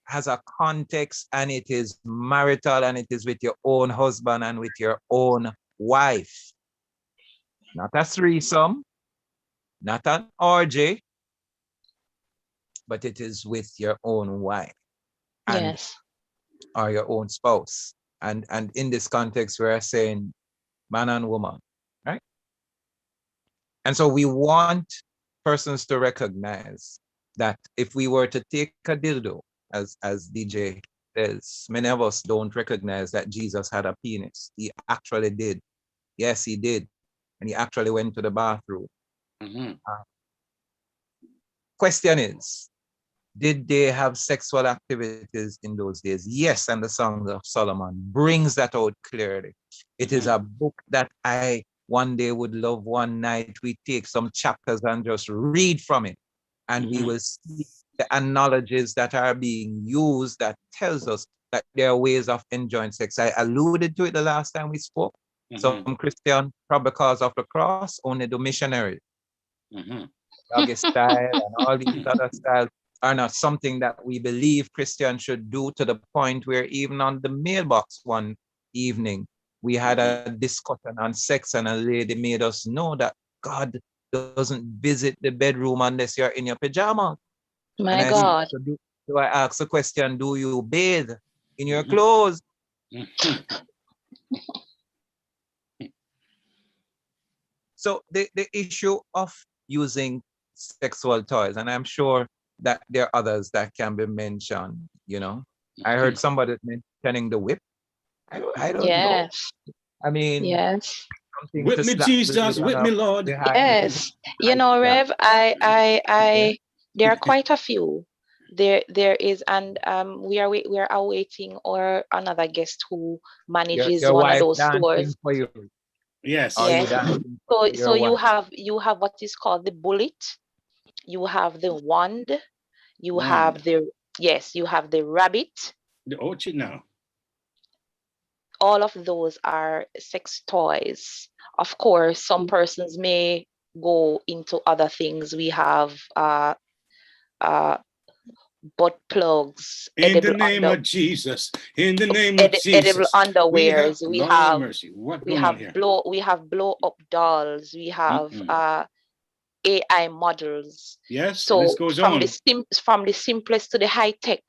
has a context, and it is marital, and it is with your own husband and with your own wife. Not a threesome, not an orgy, but it is with your own wife and Yes. or your own spouse. And in this context, we're saying man and woman, right? And so we want persons to recognize that if we were to take a dildo, as DJ says, many of us don't recognize that Jesus had a penis. He actually did. Yes, he did. And he actually went to the bathroom. Question is, did they have sexual activities in those days? Yes, and the Song of Solomon brings that out clearly. It is a book that I one day would love. One night we take some chapters and just read from it, and we will see the analogies that are being used that tells us that there are ways of enjoying sex. I alluded to it the last time we spoke. Some Christian, probably because of the cross, only the missionary. Doggy style and all these other styles are not something that we believe Christians should do, to the point where even on the mailbox one evening, we had a discussion on sex, and a lady made us know that God doesn't visit the bedroom unless you're in your pajamas. My and God. So do I ask the question, do you bathe in your clothes? So the issue of using sexual toys, and I'm sure that there are others that can be mentioned, you know. I heard somebody mentioning the whip. I don't know. Yes. I mean, Yes. something Whip to me, slap the Jesus, lady whip on me, her Lord. behind. Yes. You know, Rev, I there are quite a few. There is, and we are awaiting or another guest who manages Your one of wife those dancing stores. for you. Yes. Are you Yes. dancing So for your you wife? have what is called the bullet, you have the wand, you have Wand. you have the rabbit. The orchid now. All of those are sex toys. Of course, some persons may go into other things. We have butt plugs, In the name of Jesus. In the name of edible Jesus. We have, underwears. Lord have mercy. What's going on here? We have blow up dolls. We have AI models. Yes, the So list goes on. from the simplest to the high tech,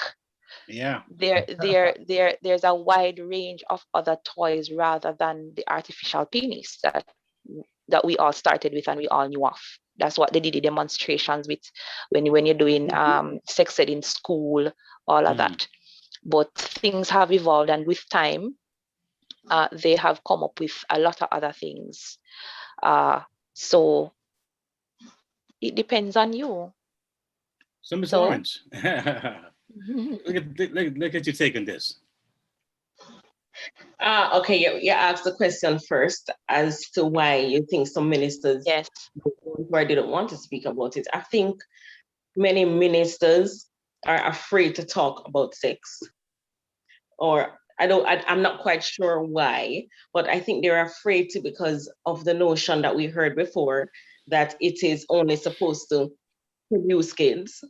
Yeah. there's a wide range of other toys rather than the artificial penis that we all started with and we all knew of. That's what they did the demonstrations with when you're doing sex ed in school, all of that. But things have evolved, and with time, they have come up with a lot of other things. So it depends on you. So, Ms. So- Lawrence, look at your take on this. Okay, you asked the question first as to why you think some ministers Yes. why didn't want to speak about it. I think many ministers are afraid to talk about sex, or I'm not quite sure why, but I think they're afraid to because of the notion that we heard before that it is only supposed to produce kids.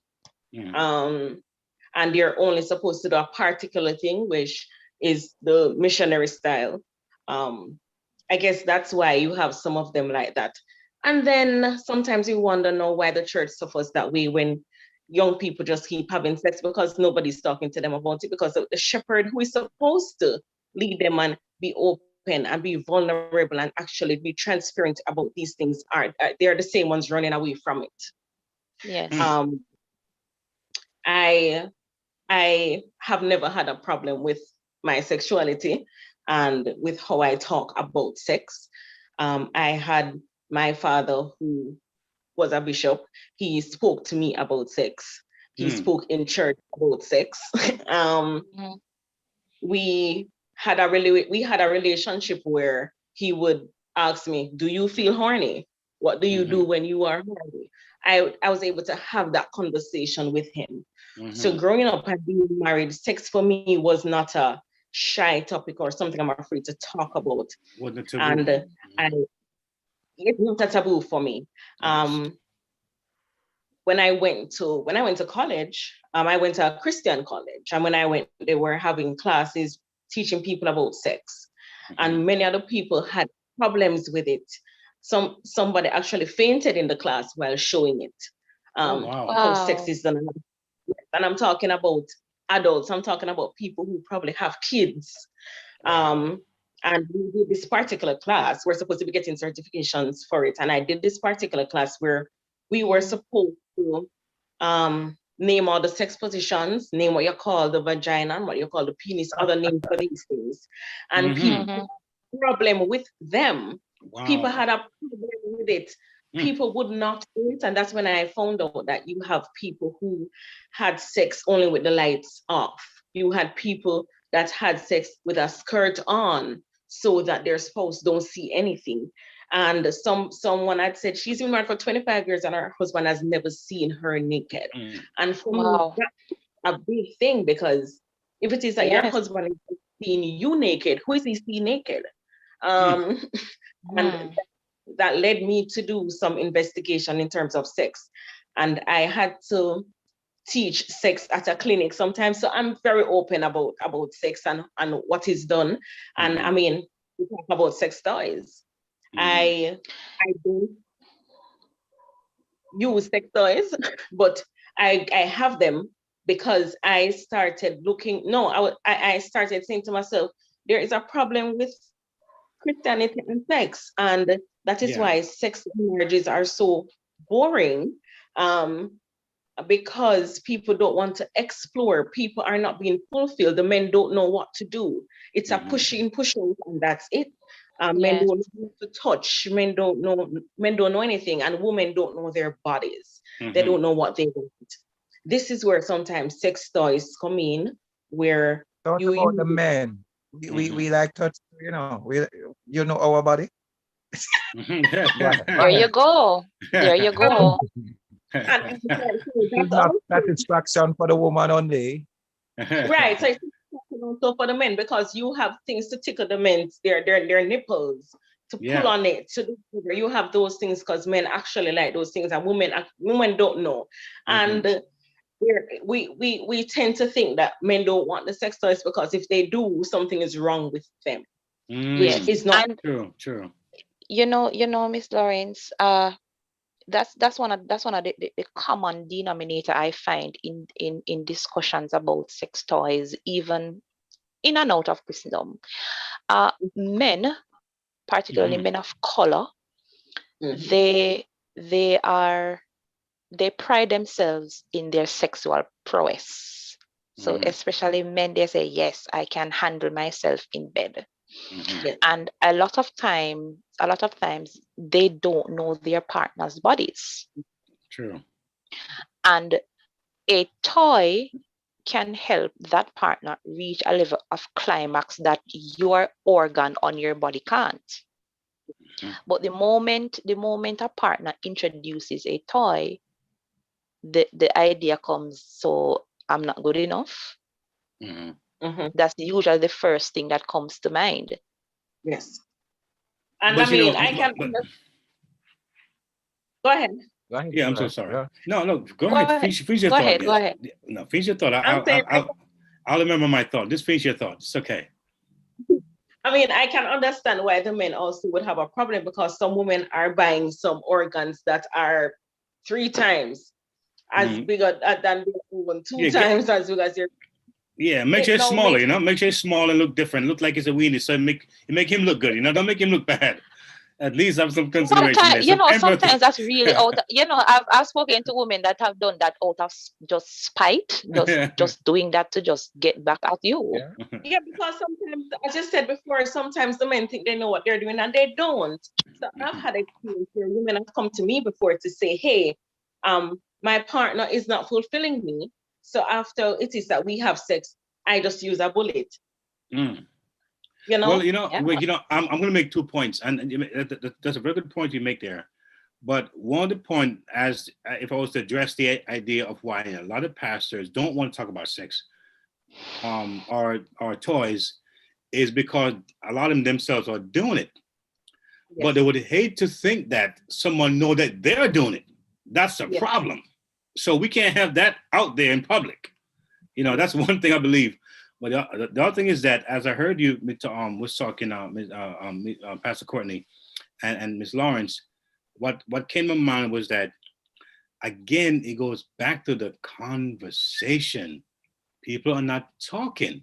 And they're only supposed to do a particular thing, which is the missionary style. I guess that's why you have some of them like that. And then sometimes you wonder now why the church suffers that way when young people just keep having sex because nobody's talking to them about it, because the shepherd who is supposed to lead them and be open and be vulnerable and actually be transparent about these things they're the same ones running away from it. Yes. I have never had a problem with my sexuality and with how I talk about sex. I had my father, who was a bishop. He spoke to me about sex. He spoke in church about sex. We had a relationship where he would ask me, "Do you feel horny? What do you do when you are horny?" I was able to have that conversation with him. So growing up and being married, sex for me was not a shy topic or something I'm afraid to talk about. Wasn't a taboo. And it's not a taboo for me. Yes. When I went to college, I went to a Christian college, and when I went, they were having classes teaching people about sex, and many other people had problems with it. Somebody actually fainted in the class while showing it. How sex is done. And I'm talking about adults. I'm talking about people who probably have kids. And we did this particular class. We're supposed to be getting certifications for it. And I did this particular class where we were supposed to name all the sex positions, name what you call the vagina, and what you call the penis, other names for these things. And people had a problem with them. People had a problem with it. People would not do it. And that's when I found out that you have people who had sex only with the lights off. You had people that had sex with a skirt on so that their spouse don't see anything. And someone had said she's been married for 25 years and her husband has never seen her naked. And for me, that's a big thing, because if it is that your husband is seeing you naked, who is he seeing naked? And that led me to do some investigation in terms of sex. And I had to teach sex at a clinic sometimes. So I'm very open about sex and what is done. And I mean, we talk about sex toys. I don't use sex toys, but I have them because I started looking, I started saying to myself, there is a problem with Christianity and sex. And that is why sex marriages are so boring. Because people don't want to explore, people are not being fulfilled, the men don't know what to do. It's a pushing, and that's it. Men don't know to touch, men don't know anything, and women don't know their bodies. They don't know what they want. This is where sometimes sex toys come in, where Talk about the men. We like touch, our body. There you go. There you go. It's not satisfaction for the woman only. Right. So it's also for the men, because you have things to tickle the men's their nipples, to pull on it. So you have those things because men actually like those things, and women don't know. And we tend to think that men don't want the sex toys because if they do, something is wrong with them. Which is not true. You know, Miss Lawrence, that's one of the common denominator I find in discussions about sex toys, even in and out of Christendom. Men, particularly men of color, they pride themselves in their sexual prowess. So especially men, they say, yes, I can handle myself in bed. Yeah. And a lot of times they don't know their partner's bodies. True. And a toy can help that partner reach a level of climax that your organ on your body can't. But the moment a partner introduces a toy, the idea comes, so I'm not good enough. That's usually the first thing that comes to mind. Yes. And But I you mean, know, I can go ahead. yeah, I'm so sorry. No, go Go ahead. ahead. Finish your Go thought. ahead. Go ahead. No, finish your thought. I'm saying I'll remember my thought. Just finish your thought. It's okay. I mean, I can understand why the men also would have a problem, because some women are buying some organs that are 3 times as big than even 2 times as big as your. Yeah, make sure it's smaller, make sure it's small and look different. Look like it's a weenie, so make him look good, don't make him look bad. At least have some consideration there. Sometimes that's really out. I've spoken to women that have done that out of just spite, just doing that to just get back at you. Yeah, because sometimes, as I said before, sometimes the men think they know what they're doing and they don't. So I've had experience where women have come to me before to say, hey, my partner is not fulfilling me. So after it is that we have sex, I just use a bullet. Well, I'm going to make 2 points, and that's a very good point you make there. But one of the point, as if I was to address the idea of why a lot of pastors don't want to talk about sex, or toys, is because a lot of them themselves are doing it. Yes. But they would hate to think that someone know that they're doing it. That's a problem. So we can't have that out there in public. That's one thing I believe. But the other thing is that, as I heard you was talking, Pastor Courtney and Ms. Lawrence, what came to mind was that, again, it goes back to the conversation. People are not talking.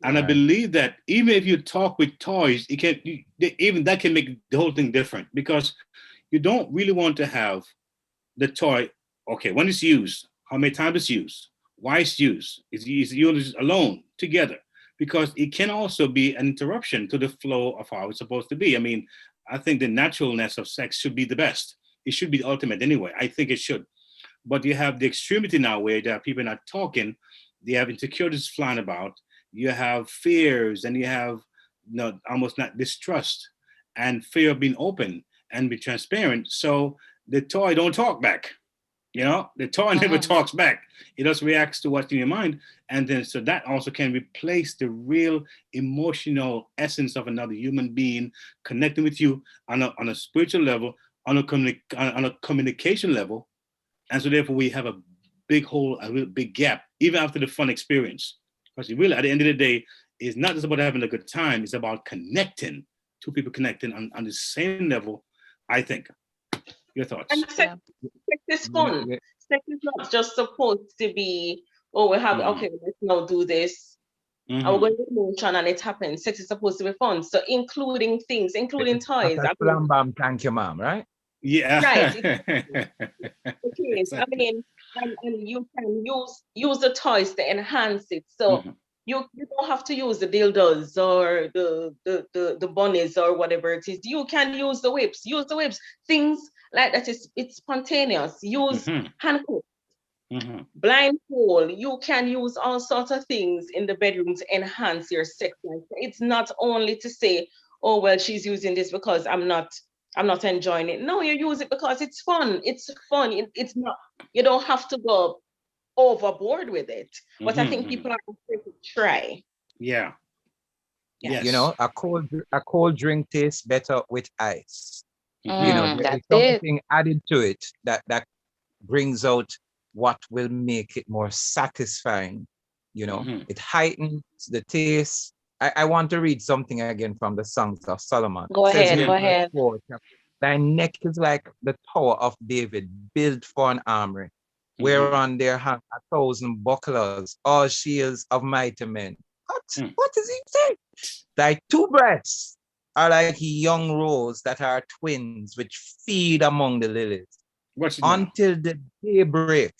And I believe that even if you talk with toys, even that can make the whole thing different, because you don't really want to have the toy, okay, when it's used, how many times it's used, why it's used, is it used alone, together, because it can also be an interruption to the flow of how it's supposed to be. I mean, I think the naturalness of sex should be the best. It should be the ultimate anyway. I think it should. But you have the extremity now where there are people not talking, they have insecurities flying about, you have fears, and you have almost not distrust and fear of being open and be transparent. So the toy don't talk back. The toy never talks back. It just reacts to what's in your mind. And then, so that also can replace the real emotional essence of another human being connecting with you on a spiritual level, on a communication level. And so therefore we have a real big gap, even after the fun experience. Because really, at the end of the day, it's not just about having a good time, it's about connecting, 2 people connecting on the same level, I think. Your thoughts? And sex is fun. Sex is not just supposed to be, we have, okay, let's now do this. We're going to emotion and it happens. Sex is supposed to be fun. So including things, including toys. Thank you, mom, right? Yeah. Right. I mean, and you can use the toys to enhance it. So you don't have to use the dildos or the bunnies or whatever it is. You can use the whips. Things like that. It's spontaneous. Use handcuffs, blindfold. You can use all sorts of things in the bedroom to enhance your sex life. It's not only to say, oh well, she's using this because I'm not enjoying it. No, you use it because it's fun. It's fun. It's not, you don't have to go overboard with it. But I think people are afraid to try. Yeah. Yes. A cold drink tastes better with ice. There's something added to it that brings out what will make it more satisfying. It heightens the taste. I want to read something again from the Songs of Solomon. Go ahead. Thy neck is like the Tower of David, built for an armory, whereon there hang 1,000 bucklers, all shields of mighty men. What does he say? Thy 2 breasts are like young roes that are twins, which feed among the lilies, until the day break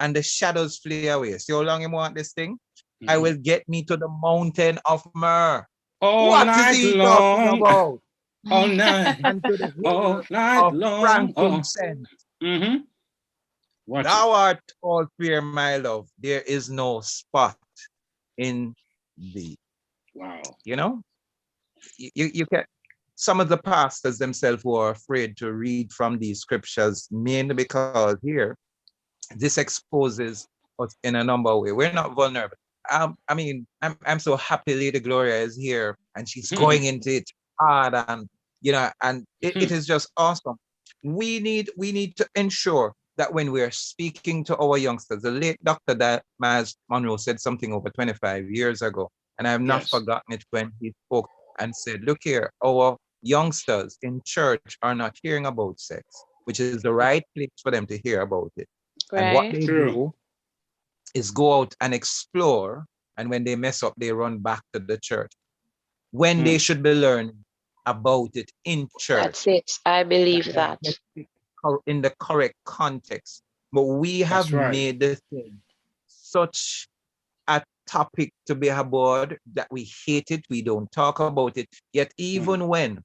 and the shadows flee away. See how long you want this thing? I will get me to the mountain of myrrh, all What is night he talking long, about? all night, And to the all hill night of long. Oh, frankincense. Watch it. Thou art all fair, my love. There is no spot in thee. Wow. You know, you can. Some of the pastors themselves who are afraid to read from these scriptures, mainly because here this exposes us in a number of ways. We're not vulnerable. I mean, I'm so happy Lady Gloria is here and she's going into it hard, and and it is just awesome. We need to ensure that when we're speaking to our youngsters, the late Dr. Miles Monroe said something over 25 years ago, and I have not Yes. forgotten it when he spoke and said, look here, our youngsters in church are not hearing about sex, which is the right place for them to hear about it. And what Right. they True. do is go out and explore. And when they mess up, they run back to the church. When they should be learning about it in That's church, it. I believe that. in the correct context. But we have That's right. made the thing such a topic to be aboard that we hate it. We don't talk about it. Yet even when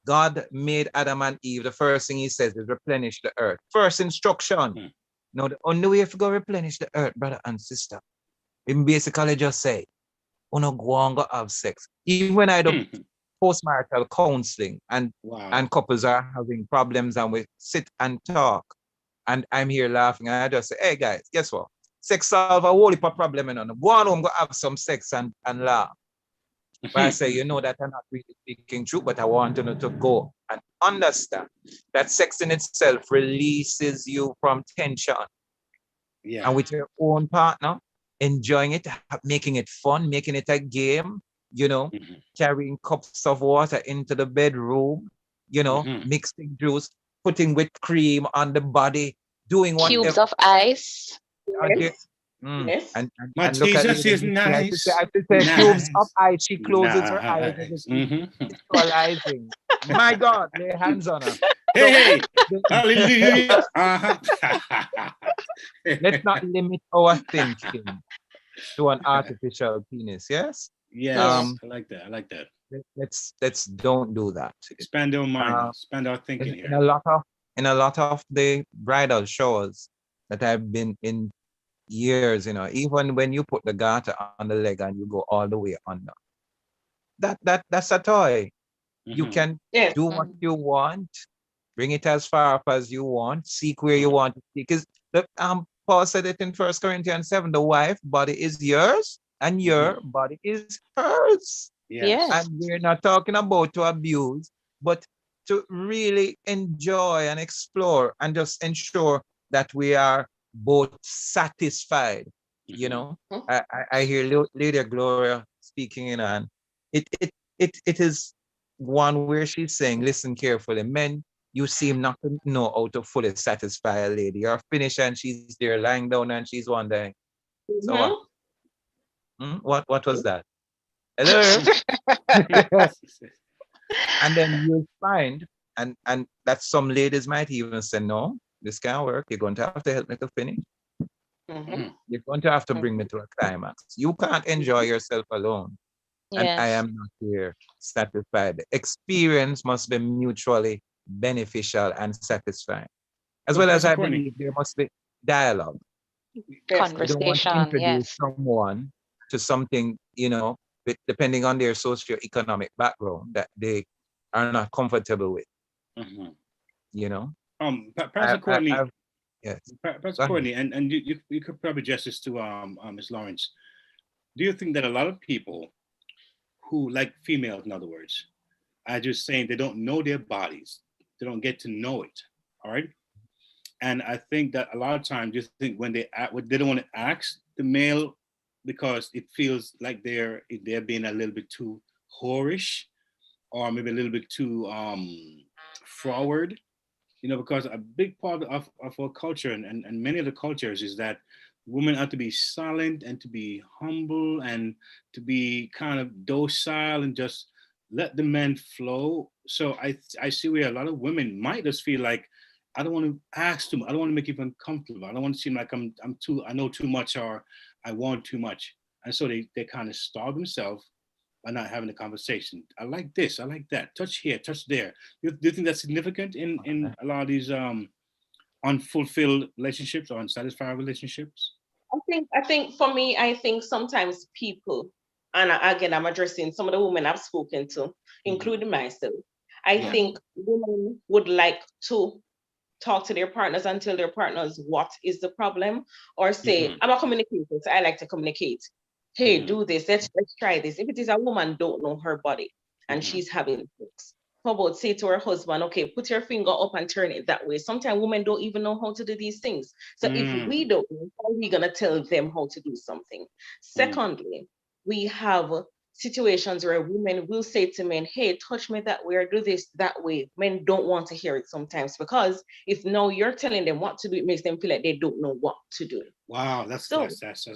God made Adam and Eve, the first thing he says is replenish the earth. First instruction. Now, the only way if you go replenish the earth, brother and sister, he basically just say, oh no, go on, go have sex. Even when I do postmarital counseling and Wow. couples are having problems and we sit and talk, and I'm here laughing and I just say, hey guys, guess what? Sex solve a whole heap of problem, and go on home, go have some sex and laugh. But I say, you know that I'm not really speaking true, but I want you to go and understand that sex in itself releases you from tension. Yeah. And with your own partner, enjoying it, making it fun, making it a game, carrying cups of water into the bedroom, mixing juice, putting whipped cream on the body, doing Cubes whatever. of ice. Yes. Yes. And look at Jesus Lady is Misty. I nice. have to say cubes of Nice. ice. She closes her eyes as Nice. if she's visualizing. My God, lay hands on her. Hey, So, hallelujah. let's not limit our thinking to an artificial penis. Yes. Yes, I like that. I like that. Let's don't do that. Expand our mind, expand our thinking In here. a lot of the bridal showers that I've been in years, even when you put the garter on the leg and you go all the way under, that's a toy. You can Yes. do what you want, bring it as far up as you want, seek where you want to seek. Because Paul said it in 1 Corinthians 7, the wife body is yours and your body is hers. Yes. And we're not talking about to abuse, but to really enjoy and explore and just ensure that we are both satisfied. I hear Lady Gloria speaking and it is one where she's saying, listen carefully, men, you seem not to know how to fully satisfy a lady. You're finished and she's there lying down and she's wondering, so what? What was that? Hello? And then you'll find, and that some ladies might even say, no, this can't work. You're going to have to help me to finish. You're going to have to bring me to a climax. You can't enjoy yourself alone. And I Yes. am not here satisfied. The experience must be mutually beneficial and satisfying. As well as Pastor I Courtney. believe there must be dialogue. You don't want to Conversation. introduce Yes. someone to something, depending on their socioeconomic background, that they are not comfortable with. Pastor Courtney. Yes. Pastor Courtney, and you could probably address this to Ms. Lawrence. Do you think that a lot of people who, like females, in other words, are just saying they don't know their bodies, they don't get to know it, all right? And I think that a lot of times, just think when they don't want to ask the male because it feels like they're being a little bit too whorish, or maybe a little bit too forward, because a big part of our culture and many of the cultures is that women are to be silent and to be humble and to be kind of docile and just let the men flow. So I see where a lot of women might just feel like, I don't want to ask too much. I don't want to make you uncomfortable. I don't want to seem like I know too much or I want too much. And so they kind of starve themselves by not having a conversation. I like this, I like that. Touch here, touch there. Do you think that's significant in a lot of these unfulfilled relationships or unsatisfied relationships? I think for me, I think sometimes people, and again, I'm addressing some of the women I've spoken to, including myself. I Yeah. think women would like to talk to their partners and tell their partners what is the problem, or say, I'm a communicator, so I like to communicate. Hey, do this, let's try this. If it is a woman don't know her body and she's having sex, how about say to her husband, okay, put your finger up and turn it that way. Sometimes women don't even know how to do these things. So if we don't know, how are we gonna tell them how to do something? Secondly, we have situations where women will say to men, hey, touch me that way or do this that way. Men don't want to hear it sometimes, because if now you're telling them what to do, it makes them feel like they don't know what to do. Wow, that's a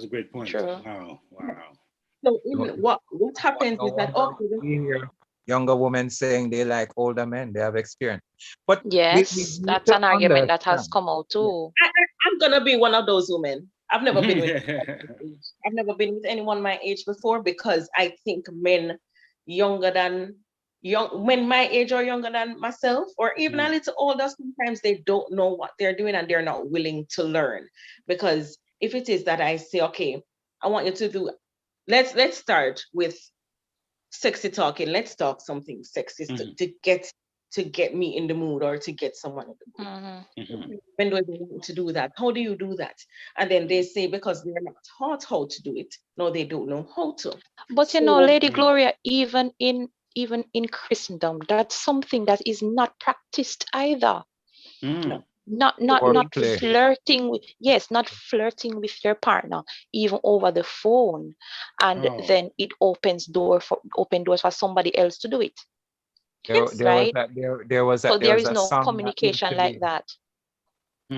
great point. True. Wow. So what happens No is that, wonder we hear younger women saying they like older men, they have experience. But we Yes, need that's to an argument that has understand. come out too. I'm gonna be one of those women. I've never been with I've never been with anyone my age before, because I think men men my age or younger than myself, or even a little older, sometimes they don't know what they're doing and they're not willing to learn. Because if it is that I say, okay, I want you to do, let's start with sexy talking. Let's talk something sexy to get me in the mood, or to get someone in the mood. When do I want to do that? How do you do that? And then they say, because they're not taught how to do it, no, they don't know how to. But Lady Gloria, even in Christendom, that's something that is not practiced either. Not flirting with, not flirting with your partner even over the phone, and then it opens doors for somebody else to do it. There was So there is a no song that used communication to like be, that.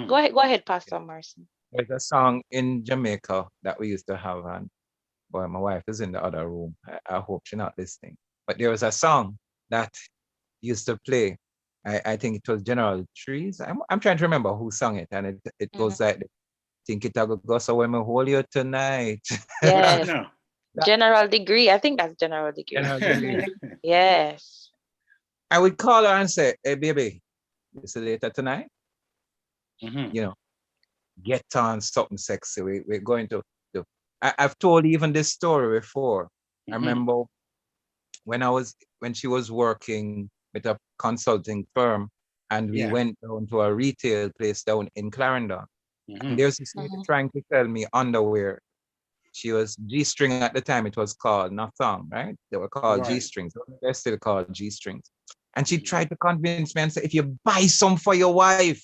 Go ahead, Pastor Marson. there's a song in Jamaica that we used to have, and boy, my wife is in the other room. I hope she's not listening. But there was a song that used to play. I think it was General Trees. I'm trying to remember who sang it, and it goes like, think it will go so when we hold you tonight. Yes. General Degree. I think that's General Degree. General Degree. Yes. I would call her and say, hey, baby, is it later tonight? You know, get on something sexy. We're going to do. I've told even this story before. I remember when she was working with a consulting firm, and we went down to a retail place down in Clarendon. And there's this lady trying to sell me underwear. She was G-string at the time. It was called, not thong, right? They were called G-strings. They're still called G-strings. And she tried to convince me and say, if you buy some for your wife,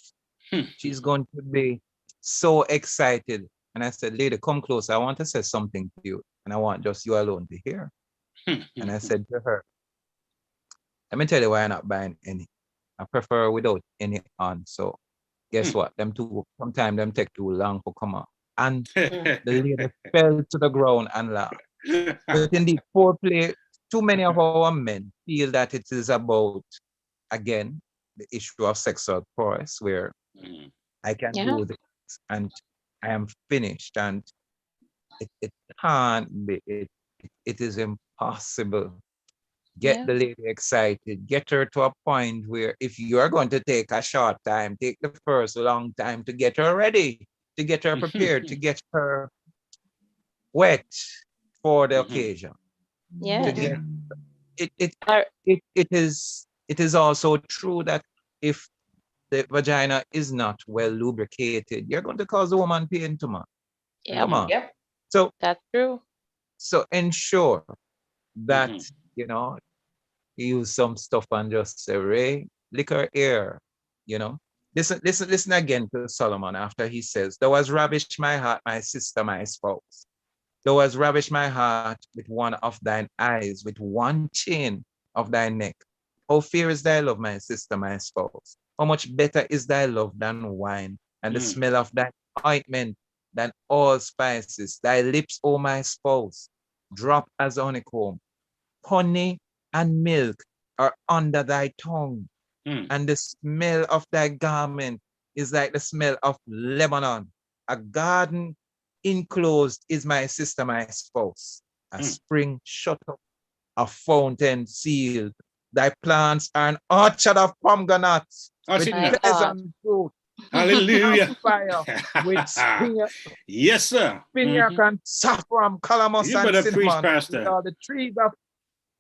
she's going to be so excited. And I said, lady, come close. I want to say something to you. And I want just you alone to hear. And I said to her, let me tell you why I'm not buying any. I prefer without any on. So guess what? Sometimes them take too long to come out. And the lady fell to the ground and laughed. But indeed, foreplay, too many of our men feel that it is about, again, the issue of sexual prowess, where I can do this and I am finished, and it can't be. It is impossible. Get the lady excited, get her to a point where if you are going to take a short time, take the first long time to get her ready, to get her prepared, to get her wet for the occasion. Yeah. It is also true that if the vagina is not well lubricated, you're going to cause the woman pain too much. Come on. So that's true. So ensure that use some stuff and just say, Ray, lick her ear, Listen again to Solomon after he says, thou hast ravished my heart, my sister, my spouse. Thou hast ravished my heart with one of thine eyes, with one chain of thy neck. How fair is thy love, my sister, my spouse? How much better is thy love than wine, and the smell of thy ointment than all spices? Thy lips, O my spouse, drop as honeycomb. Honey and milk are under thy tongue, and the smell of thy garment is like the smell of Lebanon. A garden enclosed is my sister, my spouse. A spring shut up a fountain sealed. Thy plants are an orchard of pomegranates Oh, with she did. pleasant fruit, Hallelujah. fire with Yes, sir. spinach and saffron, calamus You and better preach, cinnamon, with Pastor. all the trees of.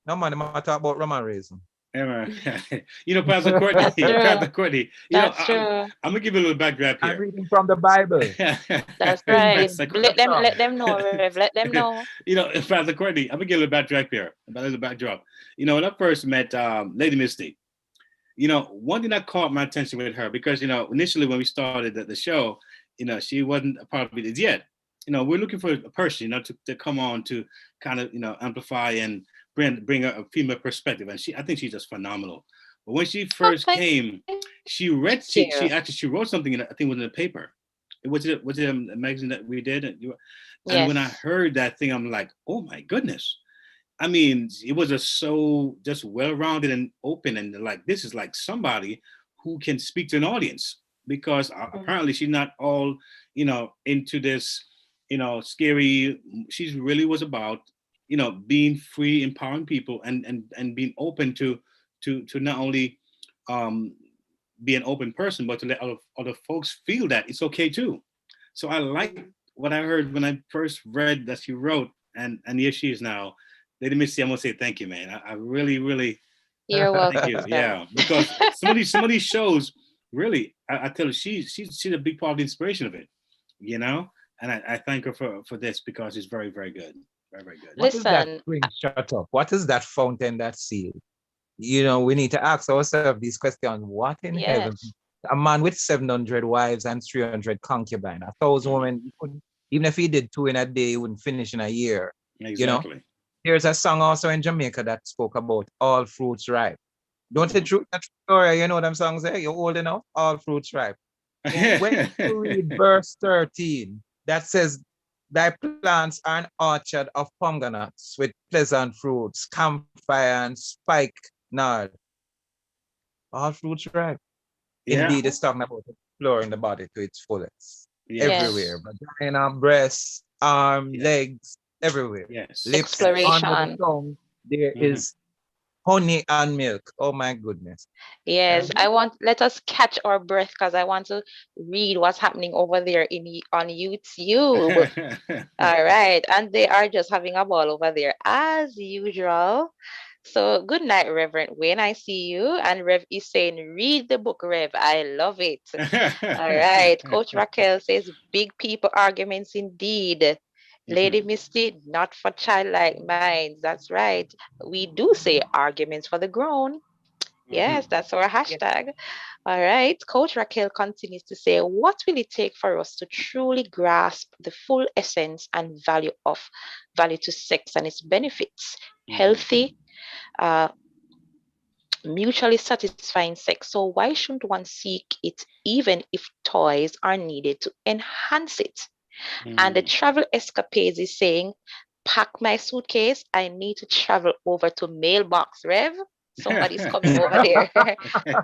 No man, I'm talk about rum and raisin. You know, Pastor Courtney, That's true. Pastor Courtney, you know, That's true. I'm gonna give you a little backdrop I'm here. reading from the Bible. That's right. Pastor Let Courtney. them know, Rev. Let them know. You know, Pastor Courtney, I'm gonna give you a little backdrop here. A little backdrop. You know, when I first met Lady Misty, you know, one thing that caught my attention with her, because, you know, initially when we started the show, you know, she wasn't a part of it as yet. You know, we're looking for a person, you know, to come on to kind of, you know, amplify and bring a female perspective. And I think she's just phenomenal. But when she first came, she wrote something in, I think it was in the paper. Was it a magazine that we did? And when I heard that thing, I'm like, oh my goodness. I mean, it was just well-rounded and open, and like, this is like somebody who can speak to an audience, because apparently she's not all, you know, into this, you know, scary. She really was about, you know, being free, empowering people, and being open to not only be an open person, but to let other folks feel that it's okay too. So I like what I heard when I first read that she wrote, and here she is now. Lady Missy, I'm gonna say thank you, man. I really, really You're welcome. thank you. Yeah, because some of these shows, really, I tell you, she's a big part of the inspiration of it, you know. And I thank her for this, because it's very, very good. Very, very good. What is that spring shut up? What is that fountain that sealed? You know, we need to ask ourselves these questions. What in heaven? A man with 700 wives and 300 concubines, 1,000 women, even if he did 2 in a day, he wouldn't finish in a year. Exactly. You know, there's a song also in Jamaica that spoke about all fruits ripe. Don't it true, Victoria? You know them songs there? You're old enough? All fruits ripe. When you read verse 13, that says, thy plants are an orchard of pomegranates with pleasant fruits, camphire and spikenard. All fruits ripe. Indeed, it's talking about exploring the body to its fullest. Everywhere. Vagina, breasts, arm, legs, everywhere. Lips, under the tongue, there is honey and milk. Oh my goodness. Yes, let us catch our breath, because I want to read what's happening over there on YouTube. All right. And they are just having a ball over there as usual. So good night, Reverend Wayne. I see you. And Rev is saying, read the book, Rev. I love it. All right. Coach Raquel says, big people arguments indeed. Lady Misty, not for childlike minds. That's right. We do say arguments for the grown. Yes, that's our hashtag. All right. Coach Raquel continues to say, what will it take for us to truly grasp the full essence and value to sex and its benefits? Healthy, mutually satisfying sex. So why shouldn't one seek it even if toys are needed to enhance it? And the travel escapades is saying, pack my suitcase. I need to travel over to Mailbox, Rev. Somebody's coming over there.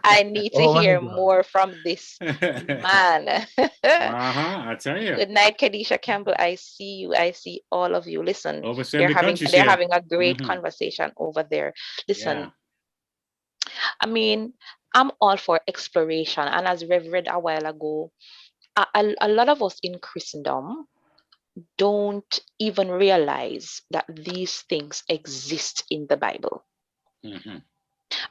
I need to hear more from this man. I tell you. Good night, Kadisha Campbell. I see you. I see all of you. Listen, they're having a great conversation over there. Listen, I mean, I'm all for exploration. And as Rev read a while ago, a lot of us in Christendom don't even realize that these things exist in the Bible.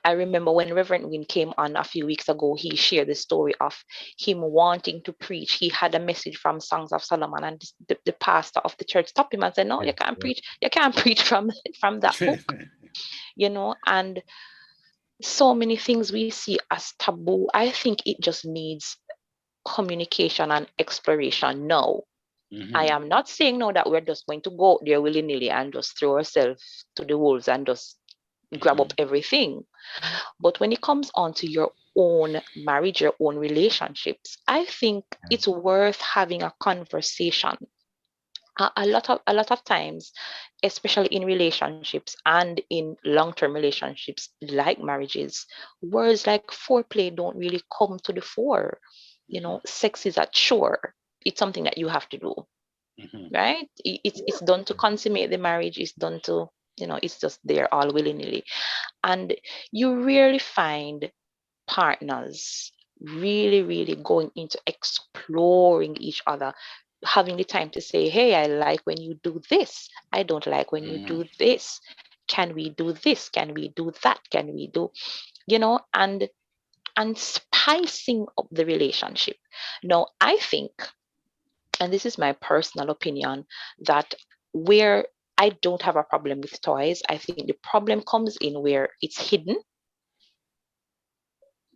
I remember when Reverend Wynn came on a few weeks ago, he shared the story of him wanting to preach. He had a message from Songs of Solomon, and the pastor of the church stopped him and said, no, you can't preach. You can't preach from that book, you know. And so many things we see as taboo. I think it just needs communication and exploration now. I am not saying now that we're just going to go there willy-nilly and just throw ourselves to the wolves and just grab up everything. But when it comes on to your own marriage, your own relationships, I think it's worth having a conversation. A lot of times, especially in relationships and in long-term relationships like marriages, words like foreplay don't really come to the fore. You know, sex is a chore. It's something that you have to do, right? It's done to consummate the marriage. It's done to it's just there all willy-nilly. And you rarely find partners really, really going into exploring each other, having the time to say, hey, I like when you do this. I don't like when you do this. Can we do this? Can we do that? Can we do, and spicing up the relationship. Now, I think, and this is my personal opinion, that where I don't have a problem with toys, I think the problem comes in where it's hidden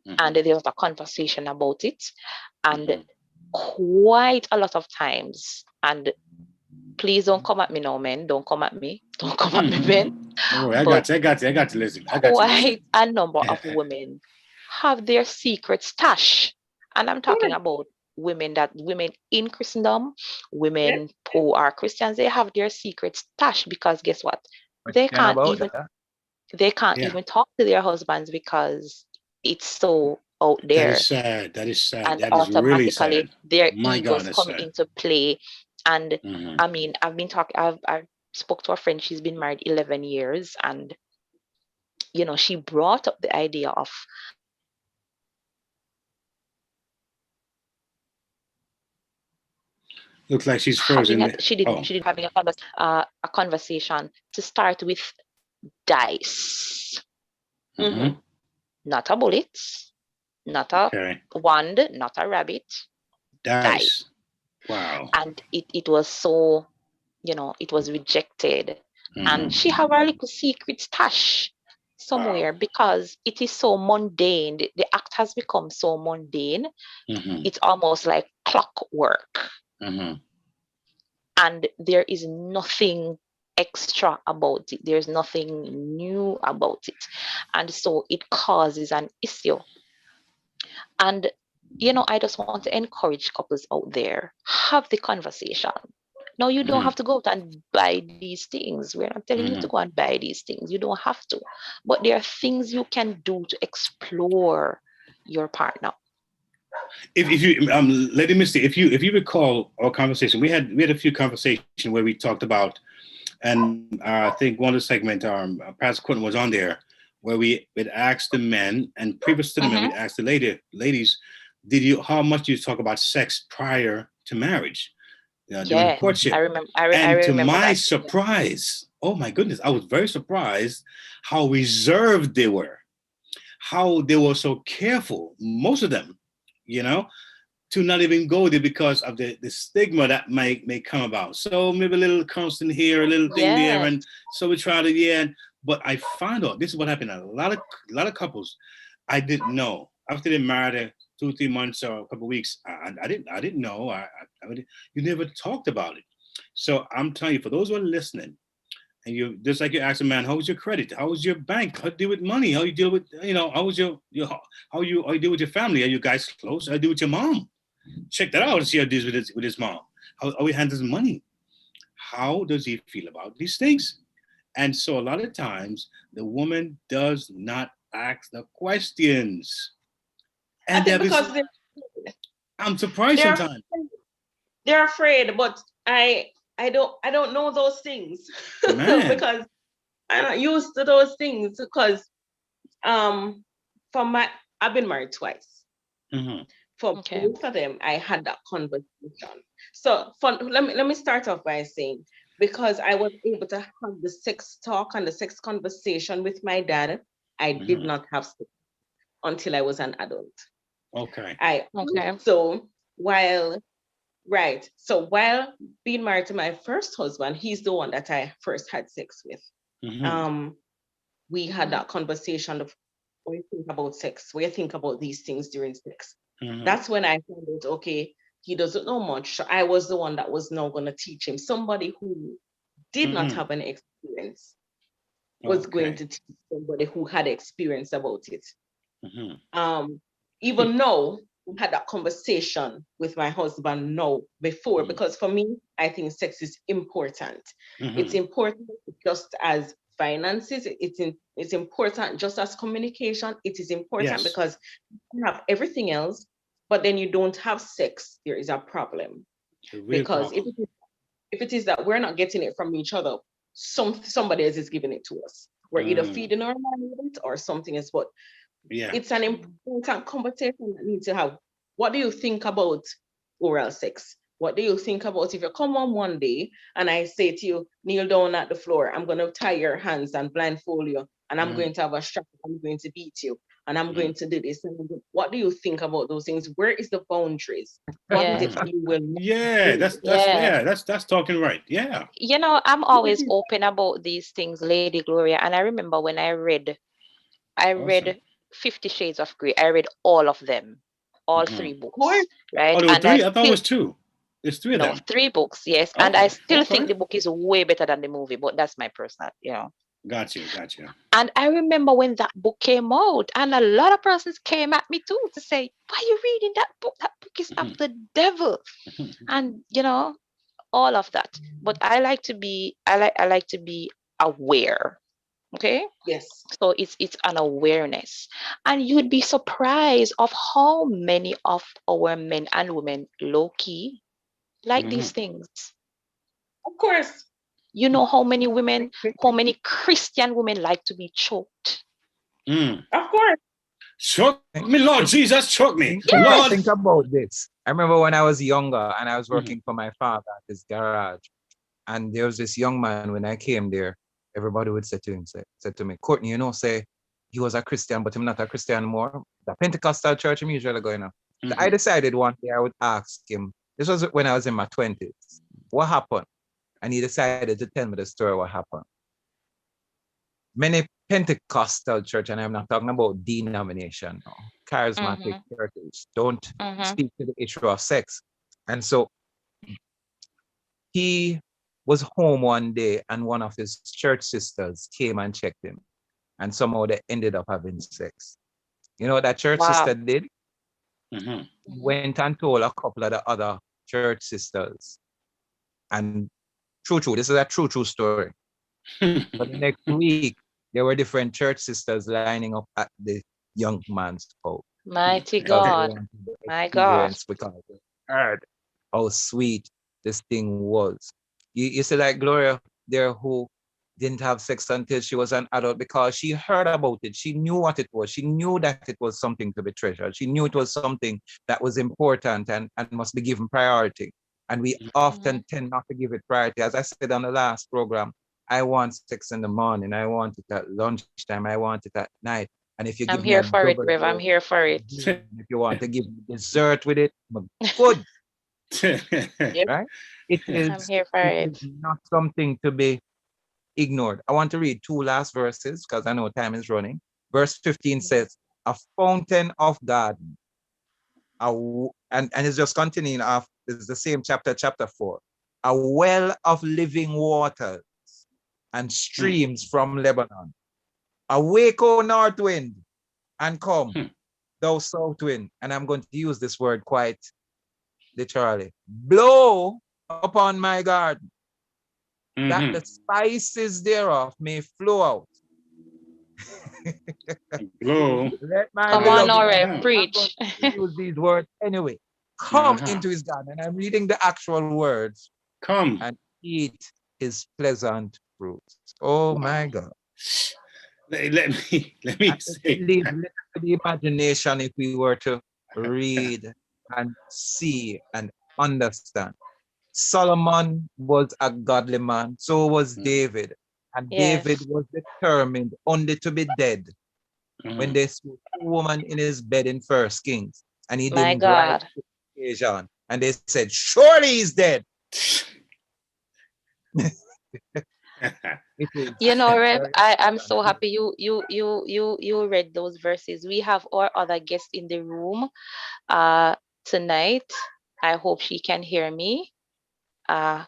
and there was a conversation about it. And quite a lot of times, and please don't come at me now, men. Don't come at me. Don't come at me, men. Oh, I But got you, listen. quite a number of women have their secret stash. And I'm talking Correct. about women in Christendom, women who are Christians, they have their secret stash because guess what? They Question can't about even that? they can't Yeah. even talk to their husbands because it's so out That there. is sad. That is sad. And That is really automatically sad. their My God, egos that's come sad. into play. And Mhm. I mean, I've spoke to a friend, she's been married 11 years, and she brought up the idea of Looks like she's having frozen. she did Oh. she did having a conversation to start with dice, Mhm. not a bullet, not a Okay. wand, not a rabbit, dice. Dice. Wow. And it was so, it was rejected. And she have a little secret stash somewhere because it is so mundane. The act has become so mundane. It's almost like clockwork. And there is nothing extra about it. There's nothing new about it. And so it causes an issue. And, I just want to encourage couples out there, have the conversation. No, you don't have to go out and buy these things. We're not telling you to go and buy these things. You don't have to. But there are things you can do to explore your partner. If you Lady Misty, if you recall our conversation, we had a few conversations where we talked about, and I think one of the segment, Pastor Quentin was on there, where we would ask the men, and previous to the men, we'd ask the ladies, how much do you talk about sex prior to marriage, during the courtship? I remember. And to remember my that. surprise, oh my goodness, I was very surprised how reserved they were, how they were so careful, most of them, to not even go there because of the stigma that may come about. So maybe a little constant here, a little thing there, and so we try to but I found out this is what happened. A lot of couples I didn't know after they married 2-3 months or a couple of weeks. I didn't know. You never talked about it. So I'm telling you, for those who are listening, and you just like you ask a man, how was your credit? How was your bank? How do you deal with money? How you deal with how was how you deal with your family? Are you guys close? How do you deal with your mom? Check that out and see how he deals with his mom. How he handles money. How does he feel about these things? And so a lot of times the woman does not ask the questions. And because I'm surprised sometimes. They're afraid, but I don't know those things because I'm not used to those things because I've been married twice. For both of them, I had that conversation. So let me start off by saying, because I was able to have the sex talk and the sex conversation with my dad, I did not have sex until I was an adult. Okay. So while being married to my first husband, he's the one that I first had sex with. We had that conversation of what you think about sex, what you think about these things during sex. That's when I found out, okay, he doesn't know much. So I was the one that was now going to teach him. Somebody who did not have any experience was going to teach somebody who had experience about it. Even though we had that conversation with my husband before, because for me, I think sex is important. It's important just as finances. It's important just as communication. It is important because you have everything else, but then you don't have sex. There is a problem because if it is that we're not getting it from each other, somebody else is giving it to us. We're either feeding our mind with it or something else. But it's an important conversation that needs to have. What do you think about oral sex? What do you think about if you come on one day and I say to you, kneel down at the floor, I'm going to tie your hands and blindfold you, and I'm going to have a strap, I'm going to beat you, and I'm going to do this. What do you think about those things? Where is the boundaries? What is it you will that's talking right. Yeah. You know, I'm always open about these things, Lady Gloria. And I remember when I read 50 Shades of Grey. I read all of them, all 3 books, right? Oh, there were 3? I thought it was 2. There's 3 of them. No, 3 books, yes. And I still think the book is way better than the movie, but that's my personal, Got you. And I remember when that book came out, and a lot of persons came at me too to say, why are you reading that book? That book is of the devil. And, all of that. But I like to be aware. Okay. Yes. So it's an awareness, and you'd be surprised of how many of our men and women low key like these things. Of course. You know how many Christian women like to be choked. Of course. Choke me, Lord Jesus, choke me. Lord. Think about this. I remember when I was younger and I was working for my father at his garage, and there was this young man. When I came there, everybody would say to him, said to me, Courtney, say he was a Christian, but I'm not a Christian anymore. The Pentecostal church I'm usually going on. So I decided one day I would ask him, this was when I was in my 20s, what happened? And he decided to tell me the story what happened. Many Pentecostal church, and I'm not talking about denomination, no, charismatic churches, don't speak to the issue of sex. And so he was home one day and one of his church sisters came and checked him. And somehow they ended up having sex. You know what that church sister did? Went and told a couple of the other church sisters. And true, this is a true story. But the next week, there were different church sisters lining up at the young man's house. Mighty God. My God. Because they heard how sweet this thing was. You see, like Gloria there, who didn't have sex until she was an adult because she heard about it. She knew what it was. She knew that it was something to be treasured. She knew it was something that was important and must be given priority. And we often tend not to give it priority. As I said on the last program, I want sex in the morning. I want it at lunchtime. I want it at night. And if you give I'm here for it, Rev. I'm here for it. If you want to give me dessert with it, good. Right? It is, I'm here for it. Not something to be ignored. I want to read 2 last verses because I know time is running. Verse 15 says, a fountain of garden. And it's just continuing off. It's the same chapter 4. A well of living waters and streams from Lebanon. Awake, O north wind, and come, thou south wind. And I'm going to use this word quite literally. Blow upon my garden, that the spices thereof may flow out. Blow. Come on, Nora, preach. Use these words anyway. Come into his garden. And I'm reading the actual words. Come and eat his pleasant fruits. Oh my God. Let me say. Leave the imagination if we were to read and see and understand. Solomon was a godly man, so was David. And David was determined only to be dead when they saw a woman in his bed in 1 Kings. And he didn't rise to the occasion. And they said, surely he's dead. You know, Rev, I'm so happy you read those verses. We have our other guest in the room tonight. I hope she can hear me. Tasha,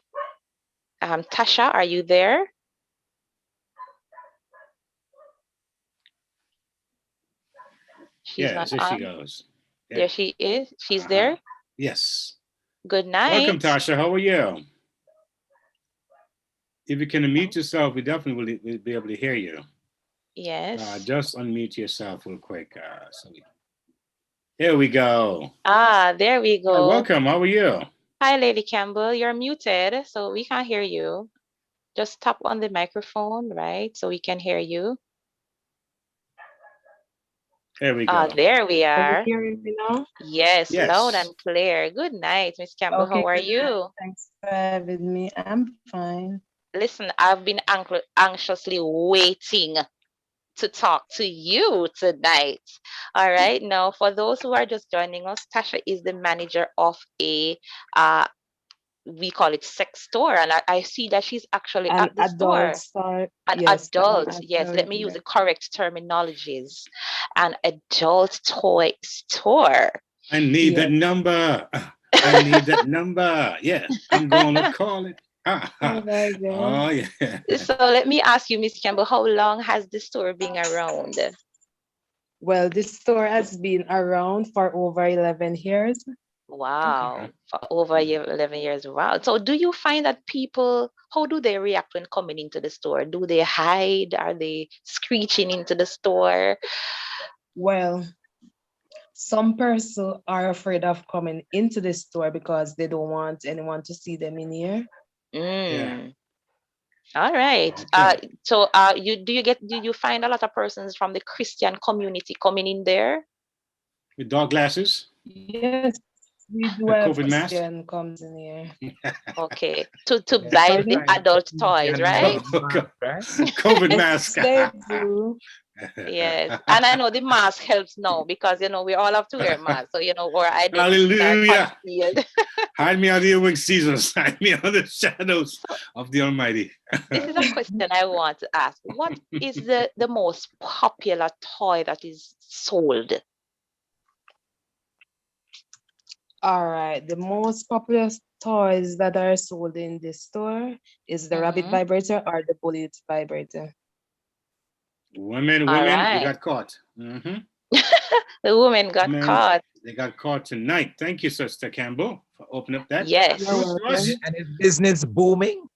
are you there? She's not there on. she goes. Yeah. There she is. She's there. Yes. Good night. Welcome, Tasha. How are you? If you can unmute yourself, we definitely will be able to hear you. Yes. Just unmute yourself real quick. Here we go. There we go. Welcome. How are you? Hi, Lady Campbell. You're muted, so we can't hear you. Just tap on the microphone, right? So we can hear you. There we go. There we Are you are. hearing me now? Yes, loud Yes. and clear. Good night, Miss Campbell. Okay, How are good night. you? Thanks for having me. I'm fine. Listen, I've been anxiously waiting to talk to you tonight. All right. Now, for those who are just joining us, Tasha is the manager of a we call it sex store, and I see that she's actually An at the adult store. store. An Yes, an adult, yes, let adult. me use Yeah. the correct terminologies. An adult toy store. I need that Yes. number. I need that number. Yeah, I'm gonna call it. Oh my Oh God. yeah. So let me ask you, Miss Campbell, how long has the store been around? Well, this store has been around for over 11 years. Wow, for over 11 years. Wow. So do you find that people, how do they react when coming into the store? Do they hide? Are they screeching into the store? Well, some persons are afraid of coming into the store because they don't want anyone to see them in here. Yeah. Mm. All right. Okay. So do you find a lot of persons from the Christian community coming in there? With dark glasses, Yes, we do a have COVID mask. Christian comes in here. Okay. To Yeah, buy the Pardon? sometimes the adult toys, Christian right? man, right? COVID Yes, mask. they do. Yes. And I know the mask helps now because we all have to wear masks. So our identities are Hallelujah. concealed. Hide me under your wings, Caesars. Hide me under the shadows of the Almighty. This is a question I want to ask. What is the most popular toy that is sold? All right, the most popular toys that are sold in this store is the rabbit Mhm. vibrator or the bullet vibrator. Women, All we right. got caught. The woman got Men, caught. they got caught tonight. Thank you, Sister Campbell, for opening up that Yes. You're truth to us. welcome. And is business booming?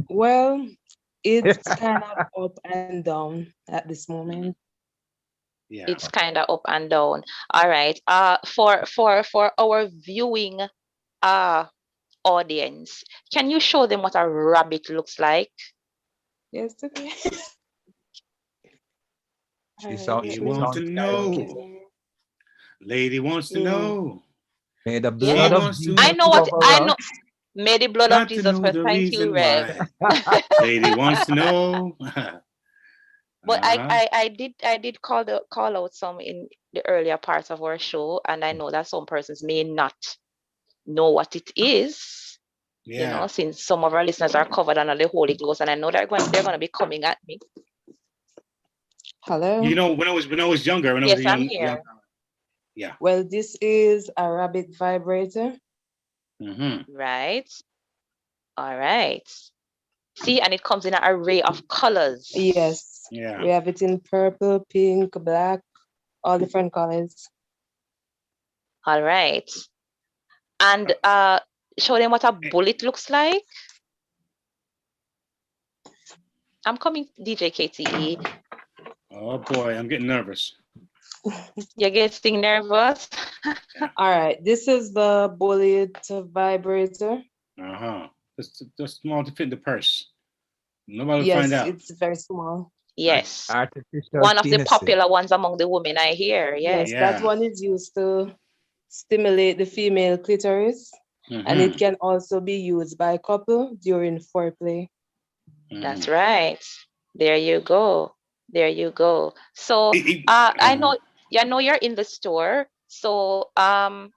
Well, it's kind of up and down at this moment. Yeah. It's kind of up and down. All right. For our viewing audience, can you show them what a rabbit looks like? Yes, okay. She's All out. right, He let me wants to Sounds look like know. Lady wants to Mm. know. may the She blood of wants to I Jesus know what cover I us. know. May the blood of got to Jesus know Christ. the Thank you, reason Rev. why. Lady wants to know. But Uh-huh. I did call out some in the earlier parts of our show, and I know that some persons may not know what it is. Yeah. Since some of our listeners are covered under the Holy Ghost, and I know they're going to be coming at me. Hello. When I was younger, when I was a Yes, I'm young here. yeah. Well, this is a rabbit vibrator. Right. All right. See, and it comes in an array of colors. Yes. Yeah. We have it in purple, pink, black, all different colors. All right. And show them what a bullet looks like. I'm coming, DJ KTE. Oh boy, I'm getting nervous. You're getting nervous? All right, this is the bullet vibrator. Just small to fit in the purse. Nobody will Yes, find out. it's very small. Yes. Artificial One of the penis. popular ones among the women, I hear. Yes. Yes, that one is used to stimulate the female clitoris, and it can also be used by couple during foreplay. That's right. There you go. There you go. So I know you're in the store. So and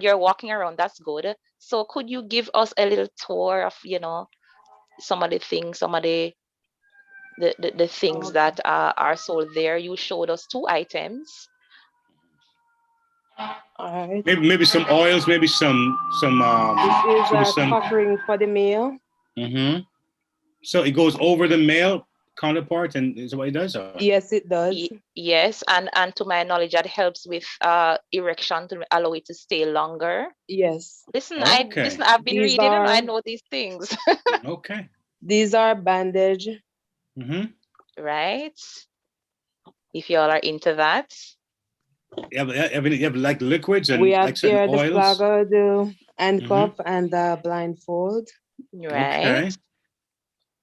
you're walking around. That's good. So could you give us a little tour of some of the things, some of the things that are sold there? You showed us 2 items. All right. Maybe some oils, maybe some This is a cock ring for the male. So it goes over the male counterpart, and is what it does? Or? Yes, it does. Yes, and to my knowledge, that helps with erection to allow it to stay longer. Yes. Listen, I've been reading them. I know these things. Okay. These are bandage. Right. If you all are into that. You have like liquids and we have like certain here oils? The flagger, the handcuff, and the blindfold. Right.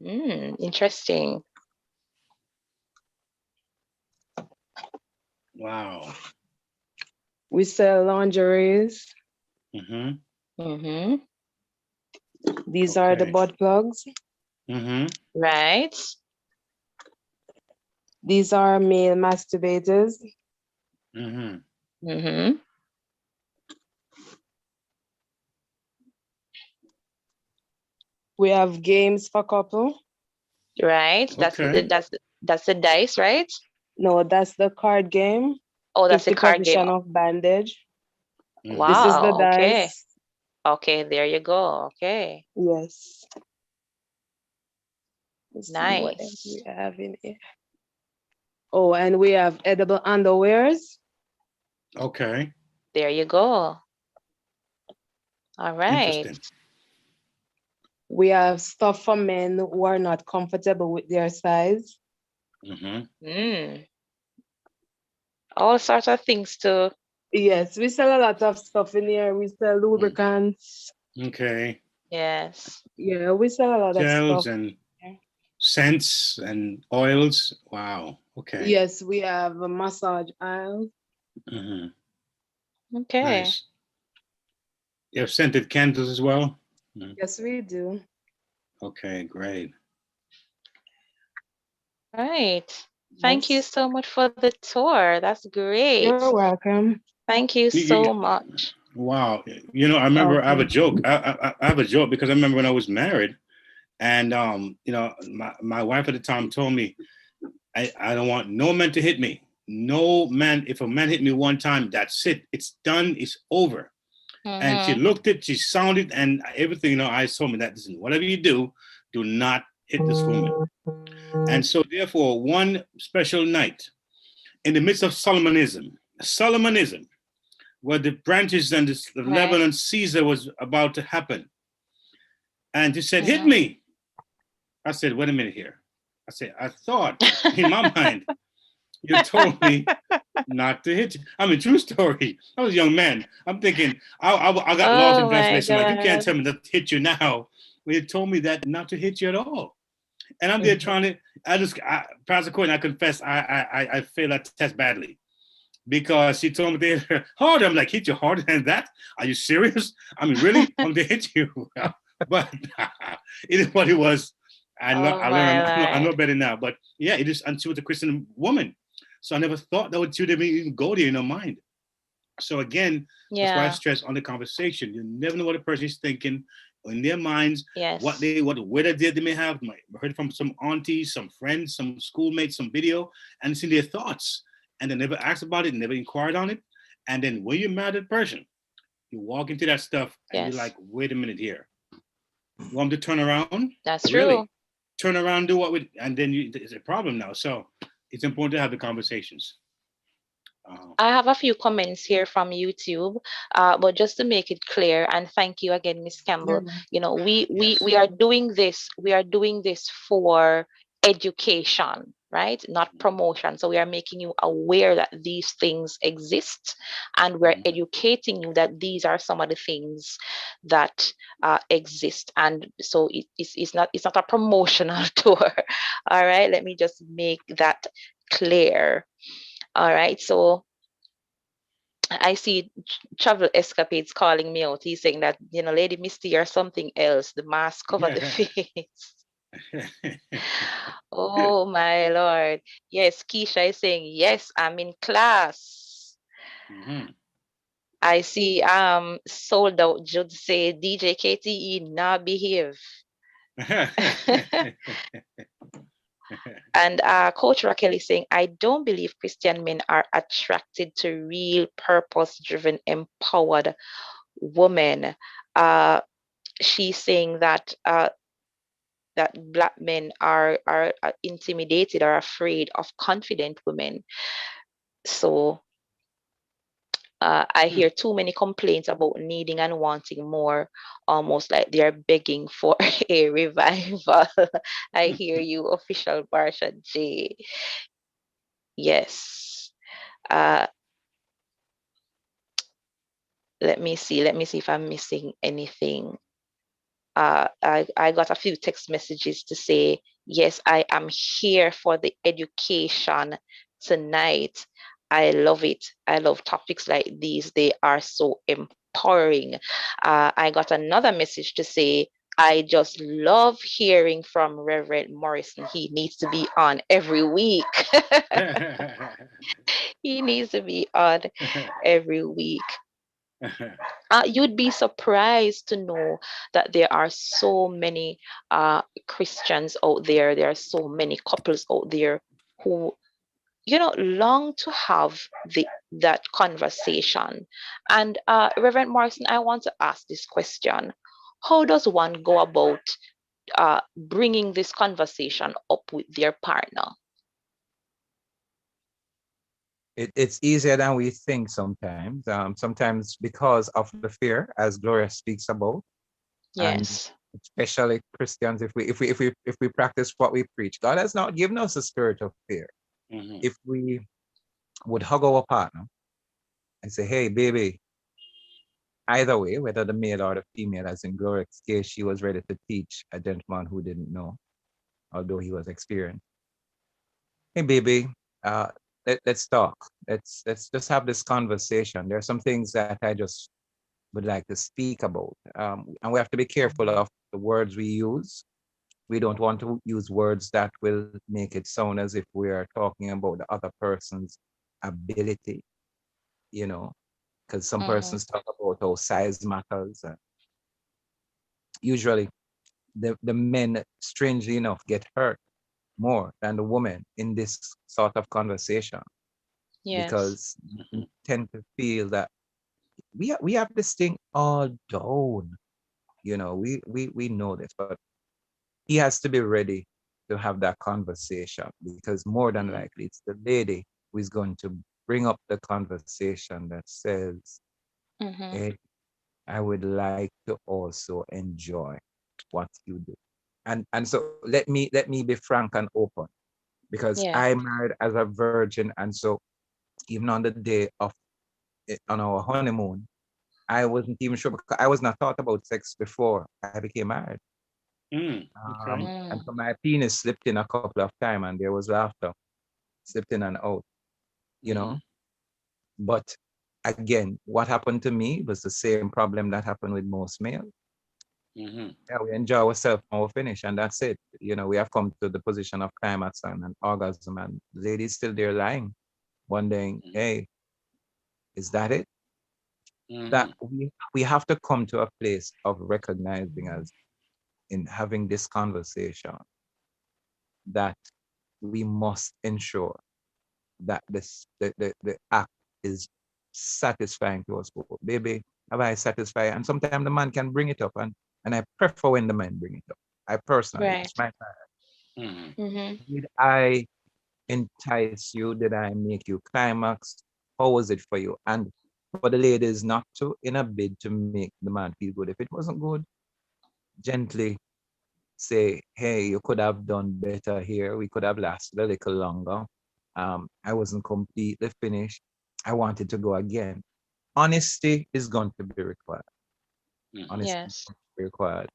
Interesting. Wow. We sell lingeries. Mm-hmm. Mm-hmm. These are the Okay. butt plugs. Mm-hmm. Right. These are male masturbators. Mm-hmm. Mm-hmm. We have games for couple. Right. Okay. That's the dice, right? No, that's the card game. Oh, that's the 50 card game. position of bandage. Mm-hmm. This is the Wow. Okay. dice. Okay. There you go. Okay. Yes. Let's see what else Nice. we have in here. Oh, and we have edible underwears. Okay. There you go. All right. Interesting. We have stuff for men who are not comfortable with their size. Mm-hmm. All sorts of things to. Yes, we sell a lot of stuff in here. We sell lubricants. Okay. Yes. Yeah, we sell a lot of Gels stuff. and scents and oils. Wow. Okay. Yes, we have a massage aisle. Mm-hmm. Okay. Nice. You have scented candles as well? Yes, we do. Okay, great. Right. Thank you Yes. so much for the tour. That's great. You're welcome. Thank you so much. Wow. You know, I remember I have a Okay. joke. I have a joke because I remember when I was married and you know, my wife at the time told me, I don't want no man to hit me. No man, if a man hit me one time, that's it. It's done, it's over. And she looked it, she sounded, and everything, you know, I told me that, listen, whatever you do not hit this woman. And so therefore, one special night, in the midst of Solomonism, where the branches and the Lebanon Caesar was about to happen. And she said, hit me. I said, wait a minute here. I said, I thought in my mind, you told me not to hit you. I mean, true story. I was a young man. I'm thinking, I got lost in Oh my translation. Like, you can't God. tell me not to hit you now. When you told me that not to hit you at all. And I'm there trying to, Pastor Courtney, I confess, I failed that test badly. Because she told me they harder. I'm like, hit you harder than that? Are you serious? I mean, really? I'm to hit you. But it is what it was. I learned. I know better now. But yeah, it is. And she was a Christian woman, so I never thought that would even go there in her mind. So again, that's why I stress on the conversation. You never know what a person is thinking in their minds. Yes. What idea they may have. I heard from some aunties, some friends, some schoolmates, some video, and it's in their thoughts. And they never asked about it, never inquired on it. And then when you're mad at a person, you walk into that stuff and you're like, wait a minute here. You want me to turn around? That's really? true. Turn around, do what and then it's a problem now. So it's important to have the conversations. I have a few comments here from YouTube, but just to make it clear, and thank you again, Miss Campbell. You know, we are doing this. We are doing this for education, right? Not promotion. So we are making you aware that these things exist, and we're educating you that these are some of the things that exist. And so it's not a promotional tour. All right. Let me just make that clear. All right. So I see Travel Escapades calling me out. He's saying that, you know, Lady Misty or something else, the mask cover the face. Oh my Lord. Yes, Keisha is saying, yes, I'm in class. I see Sold Out Jude say DJ KTE now behave. And Coach Raquel is saying, I don't believe Christian men are attracted to real purpose-driven, empowered women. She's saying that that Black men are intimidated or afraid of confident women. So I hear too many complaints about needing and wanting more, almost like they're begging for a revival. I hear you, official Barsha J. Yes. Let me see if I'm missing anything. I got a few text messages to say, yes, I am here for the education tonight. I love it. I love topics like these. They are so empowering. I got another message to say, I just love hearing from Reverend Morrison. He needs to be on every week. He needs to be on every week. You'd be surprised to know that there are so many Christians out there. There are so many couples out there who, long to have that conversation. And Reverend Morrison, I want to ask this question: how does one go about bringing this conversation up with their partner? It's easier than we think sometimes. Sometimes because of the fear, as Gloria speaks about, and Yes. especially Christians, if we practice what we preach, God has not given us a spirit of fear. If we would hug our partner and say, "Hey, baby," either way, whether the male or the female, as in Gloria's case, she was ready to teach a gentleman who didn't know, although he was experienced. "Hey, baby, uh, let's talk. Let's just have this conversation. There are some things that I just would like to speak about. And we have to be careful of the words we use. We don't want to use words that will make it sound as if we are talking about the other person's ability, because some persons talk about how size matters. Usually, the men, strangely enough, get hurt more than the woman in this sort of conversation Yes. because you tend to feel that we have this thing all down. We know this, but he has to be ready to have that conversation because more than likely it's the lady who is going to bring up the conversation that says, "Hey, I would like to also enjoy what you do." And so let me be frank and open because Yeah. I married as a virgin, and so even on the day of on our honeymoon, I wasn't even sure because I was not thought about sex before I became married. Okay. And so my penis slipped in a couple of times and there was laughter, slipped in and out, you know. But again, what happened to me was the same problem that happened with most males. Yeah, we enjoy ourselves and we finish, and that's it. We have come to the position of climax and orgasm, and the lady's still there lying, wondering, hey, is that it? That we have to come to a place of recognizing as in having this conversation that we must ensure that the act is satisfying to us both. Baby, have I satisfied? And sometimes the man can bring it up, and I prefer when the man bring it up. I personally, Right. it's my Mm-hmm. did I entice you? Did I make you climax? How was it for you? And for the ladies not to, in a bid to make the man feel good. If it wasn't good, gently say, hey, you could have done better here. We could have lasted a little longer. I wasn't completely finished. I wanted to go again. Honesty is going to be required. Honesty is Yes. going to be required.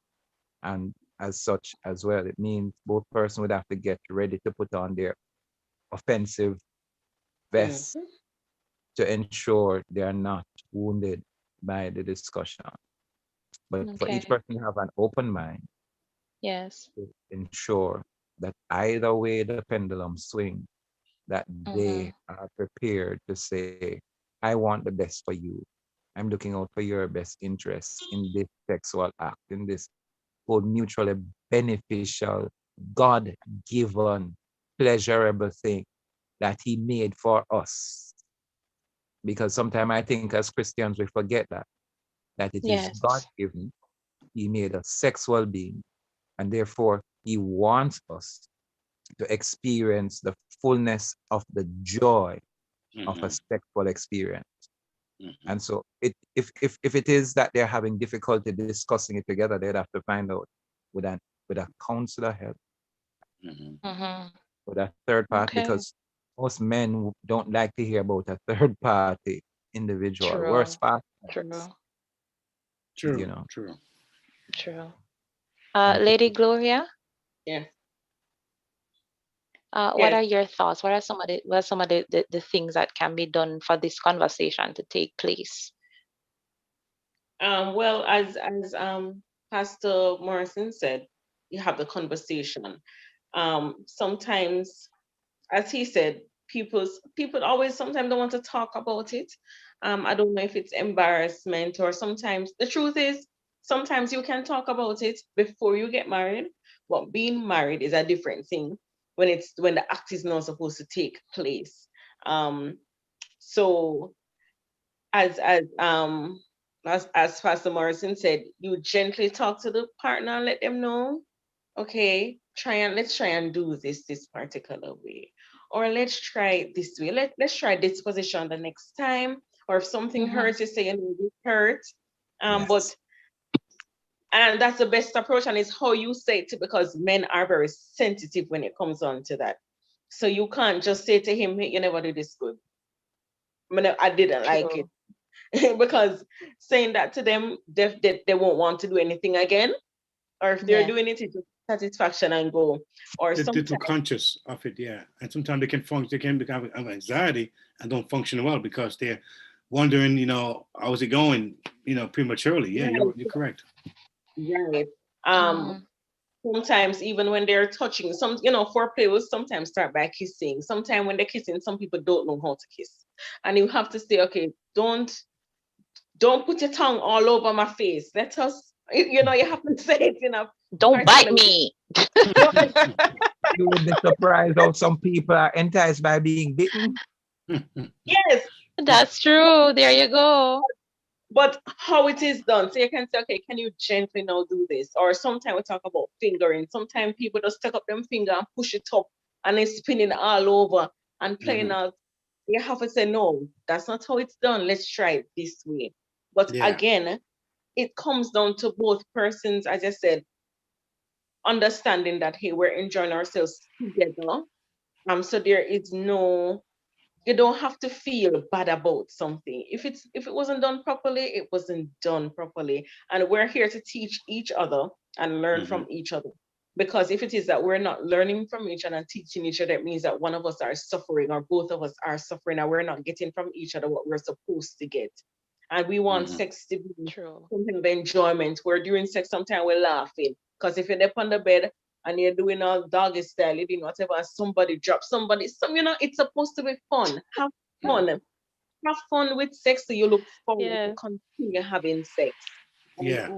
And as such as well, it means both person would have to get ready to put on their offensive vest to ensure they are not wounded by the discussion. But for each Okay. person to have an open mind Yes. to ensure that either way the pendulum swing, that Mm-hmm. they are prepared to say, I want the best for you. I'm looking out for your best interests in this sexual act, in this whole mutually beneficial, God given, pleasurable thing that He made for us. Because sometimes I think as Christians we forget that it is God Yes. given. He made a sexual being, and therefore He wants us to experience the fullness of the joy of a sexual experience. And so if it is that they're having difficulty discussing it together, they'd have to find out would a would a counselor help, Mm-hmm. would a third party, Okay. because most men don't like to hear about a third party individual. True. Worst part, True. you True. know. True. True. Lady Gloria, Yeah. what Yes. are your thoughts? What are some of the things that can be done for this conversation to take place? Well, as Pastor Morrison said, you have the conversation. Sometimes, as he said, people always sometimes don't want to talk about it. I don't know if it's embarrassment or sometimes the truth is sometimes you can talk about it before you get married, but being married is a different thing when the act is not supposed to take place. So as as um as Pastor Morrison said, you gently talk to the partner and let them know, okay, let's try and do this particular way. Or let's try it this way. Let's try this position the next time. Or if something Mm-hmm. hurts, you say, this hurt. But Yes. and that's the best approach, and it's how you say it because men are very sensitive when it comes on to that. So you can't just say to him, hey, you never do this good. I didn't like it. True. Because saying that to them, they won't want to do anything again. Or if they're Yeah. doing it, it's just satisfaction and go. Or They're too sometimes, conscious of it, yeah. And sometimes they can function, they can become have anxiety and don't function well because they're wondering, how's it going, prematurely. Yeah, right, you're correct. right. Mm-hmm. Sometimes even when they're touching, foreplay will sometimes start by kissing. Sometimes when they're kissing, some people don't know how to kiss. And you have to say, okay, don't put your tongue all over my face. Let us, you have to say it in a Don't bite particular way. me. You would be surprised how some people are enticed by being bitten. Yes, That's true. There you go. but how it is done. So you can say, okay, can you gently now do this? Or sometimes we talk about fingering. Sometimes people just take up them finger and push it up and then spinning all over and playing out. You have to say, no, that's not how it's done. Let's try it this way. But Yeah. again, it comes down to both persons, as I said, understanding that, hey, we're enjoying ourselves together. So there is no, you don't have to feel bad about something. If it wasn't done properly, it wasn't done properly. And we're here to teach each other and learn from each other. Because if it is that we're not learning from each other and teaching each other, it means that one of us are suffering or both of us are suffering and we're not getting from each other what we're supposed to get. And we want sex to be True. something of enjoyment. Where during sex, sometimes we're laughing. Because if you're up on the bed and you're doing all doggy style, you doing whatever, and somebody drops somebody, it's supposed to be fun. Have fun. Have fun with sex so you look forward to Yeah. continue having sex. And Yeah.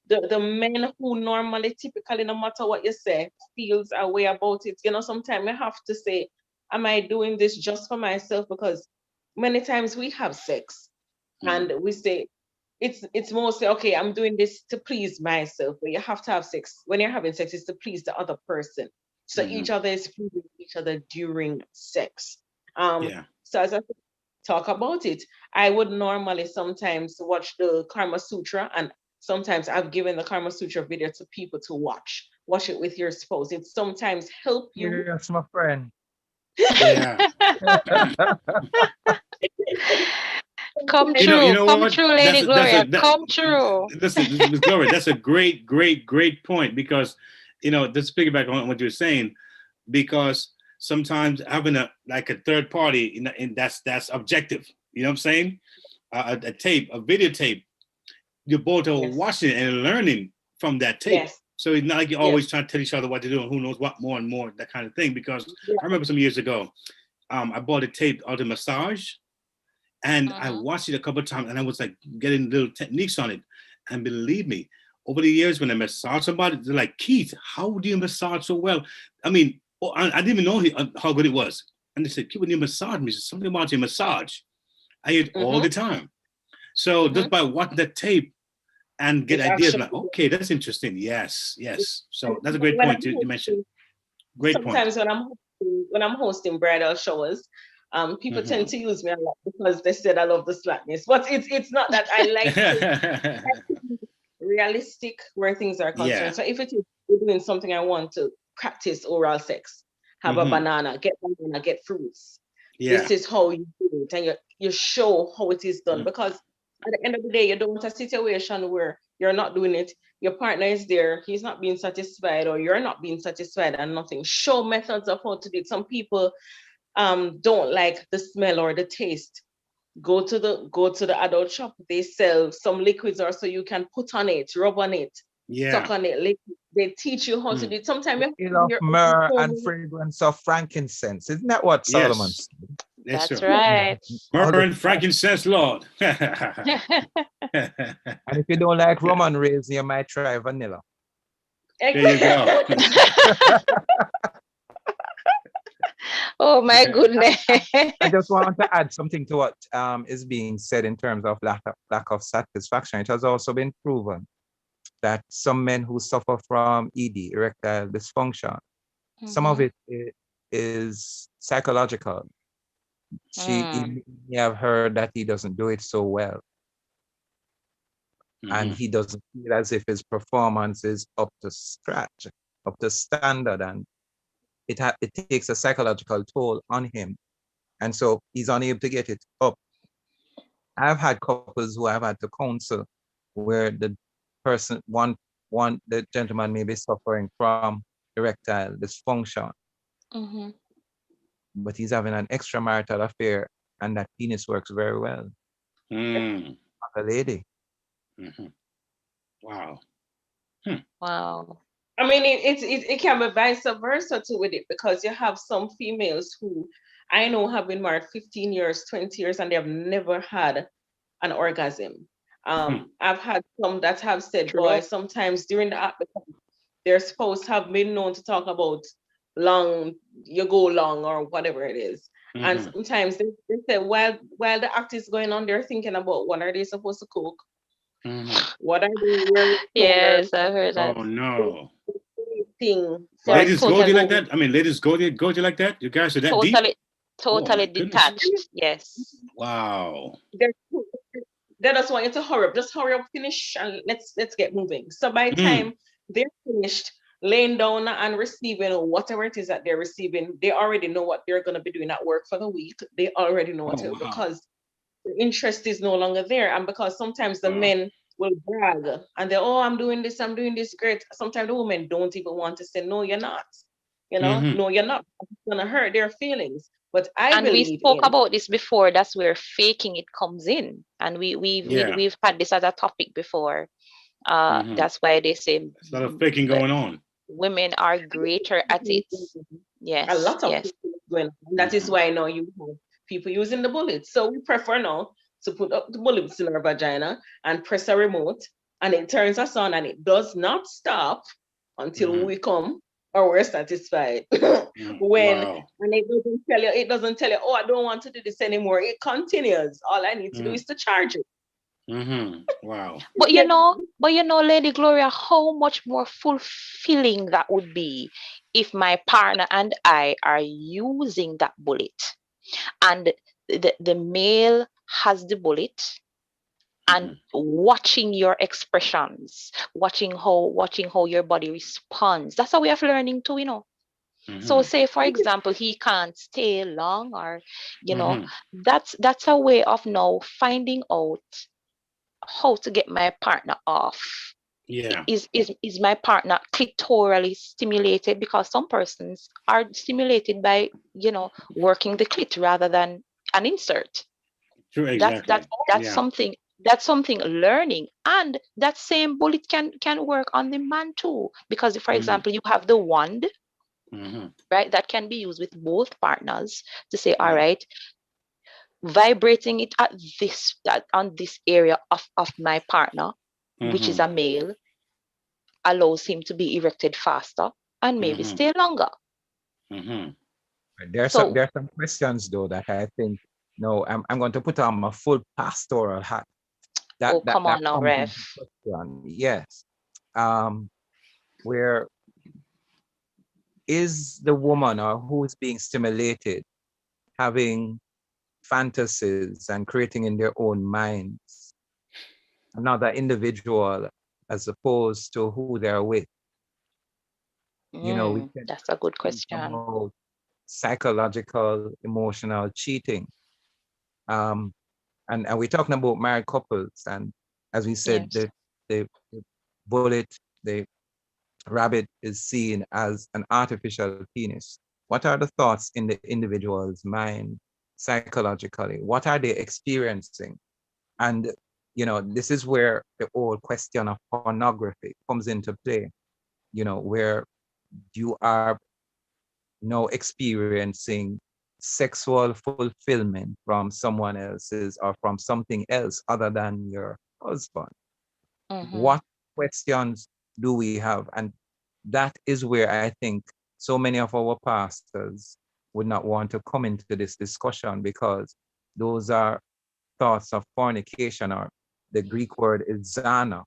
the men who normally typically no matter what you say feels a way about it, sometimes you have to say, am I doing this just for myself? Because many times we have sex and we say it's mostly okay, I'm doing this to please myself, but you have to have sex when you're having sex is to please the other person, so each other is pleasing each other during sex. Yeah. So as I talk about it, I would normally sometimes watch the Karma Sutra, and sometimes I've given the Karma Sutra video to people to watch it with your spouse. It sometimes help you. Yes, my friend. Yeah. Come You true. know Come what? true, Lady Gloria. Come true. Listen, Ms. Gloria, that's a great point because, just piggyback on what you're saying, because sometimes having a third party, and that's objective. You know what I'm saying? A tape, a videotape, you're both are Yes. watching and learning from that tape. Yes. So it's not like you're Yes. always trying to tell each other what to do and who knows what more and more, that kind of thing. Because Yeah. I remember some years ago, I bought a tape of the massage. And I watched it a couple of times and I was like getting little techniques on it. And believe me, over the years when I massage somebody, they're like, Keith, how do you massage so well? I mean, I didn't even know how good it was. And they said, Keith, when you massage me, something about your massage. I hear it all the time. So just by watching that tape and get It's ideas, actually like, okay, that's interesting. Yes. So that's a great when point I'm you mentioned. Great point. sometimes when I'm hosting bridal showers, people tend to use me a lot because they said I love the slackness. But it's not that I like to be realistic where things are Yeah. concerned. So if it is doing something I want to practice oral sex, have a banana, get fruits. Yeah. This is how you do it, and you show how it is done. Because at the end of the day, you don't want a situation where you're not doing it, your partner is there, he's not being satisfied, or you're not being satisfied, and nothing. Show methods of how to do it. Some people don't like the smell or the taste. Go to the adult shop. They sell some liquids, or so you can put on it, rub on it, suck on it. They teach you how to do it. Sometimes you have to do Of your myrrh own and fragrance of frankincense. Isn't that what Solomon Yes. said? Yes, That's sir. right. Myrrh and frankincense, Lord. And if you don't like Roman raisin, you might try vanilla. There you go. Oh my goodness. I just want to add something to what is being said in terms of lack of satisfaction. It has also been proven that some men who suffer from ED, erectile dysfunction, some of it is psychological. You may have heard that he doesn't do it so well. And he doesn't feel as if his performance is up to scratch, up to standard, and it takes a psychological toll on him, and so he's unable to get it up. I've had couples who I've had to counsel where the person, the gentleman may be suffering from erectile dysfunction, but he's having an extramarital affair, and that penis works very well. A lady. Wow. Wow. I mean, it can be vice versa too with it, because you have some females who I know have been married 15 years, 20 years, and they have never had an orgasm. I've had some that have said, boy, sometimes during the act, their spouse have been known to talk about you go long or whatever it is. And sometimes they say while the act is going on, they're thinking about what are they supposed to cook? What are they wearing? Yes, I heard that. Oh no. Thing Ladies go to you like that? I mean, ladies go to you like that? You guys are that deep? Totally detached. Yes. Wow. They just want you to hurry up. Just hurry up, finish, and let's get moving. So by the time they're finished laying down and receiving whatever it is that they're receiving, they already know what they're going to be doing at work for the week. They already know what because the interest is no longer there. And because sometimes the men will brag and they, I'm doing this great. Sometimes the women don't even want to say, no, you're not. No, you're not. It's gonna hurt their feelings. But we spoke about this before. That's where faking it comes in, and we've had this as a topic before. That's why they say there's a lot of faking going on. Women are greater at it. Yes, a lot of people going on. And that is why now you have people using the bullets. So we prefer now to put up the bullets in our vagina and press a remote, and it turns us on, and it does not stop until we come or we're satisfied. And it doesn't tell you, I don't want to do this anymore. It continues. All I need to do is to charge it. Wow. But you know, Lady Gloria, how much more fulfilling that would be if my partner and I are using that bullet, and the male has the bullet, and watching your expressions, watching how your body responds. That's a way of learning too. So say, for example, he can't stay long, or that's a way of now finding out how to get my partner off. Is my partner clitorally stimulated? Because some persons are stimulated by working the clit rather than an insert. True, exactly. That's something learning, and that same bullet can work on the man too. Because if, for example, you have the wand, right, that can be used with both partners to say, all right, vibrating it on this area of my partner, which is a male, allows him to be erected faster and maybe stay longer. There are some questions though that I think, no, I'm going to put on my full pastoral hat. Come on now, Ref. Yes. Where is the woman or who is being stimulated having fantasies and creating in their own minds another individual as opposed to who they're with? That's a good question. Psychological, emotional cheating. And we're talking about married couples. And as we said, Yes. the bullet, the rabbit is seen as an artificial penis. What are the thoughts in the individual's mind psychologically? What are they experiencing? And, this is where the old question of pornography comes into play, where you are now experiencing sexual fulfillment from someone else's or from something else other than your husband. Mm-hmm. What questions do we have? And that is where I think so many of our pastors would not want to come into this discussion, because those are thoughts of fornication, or the Greek word is zana,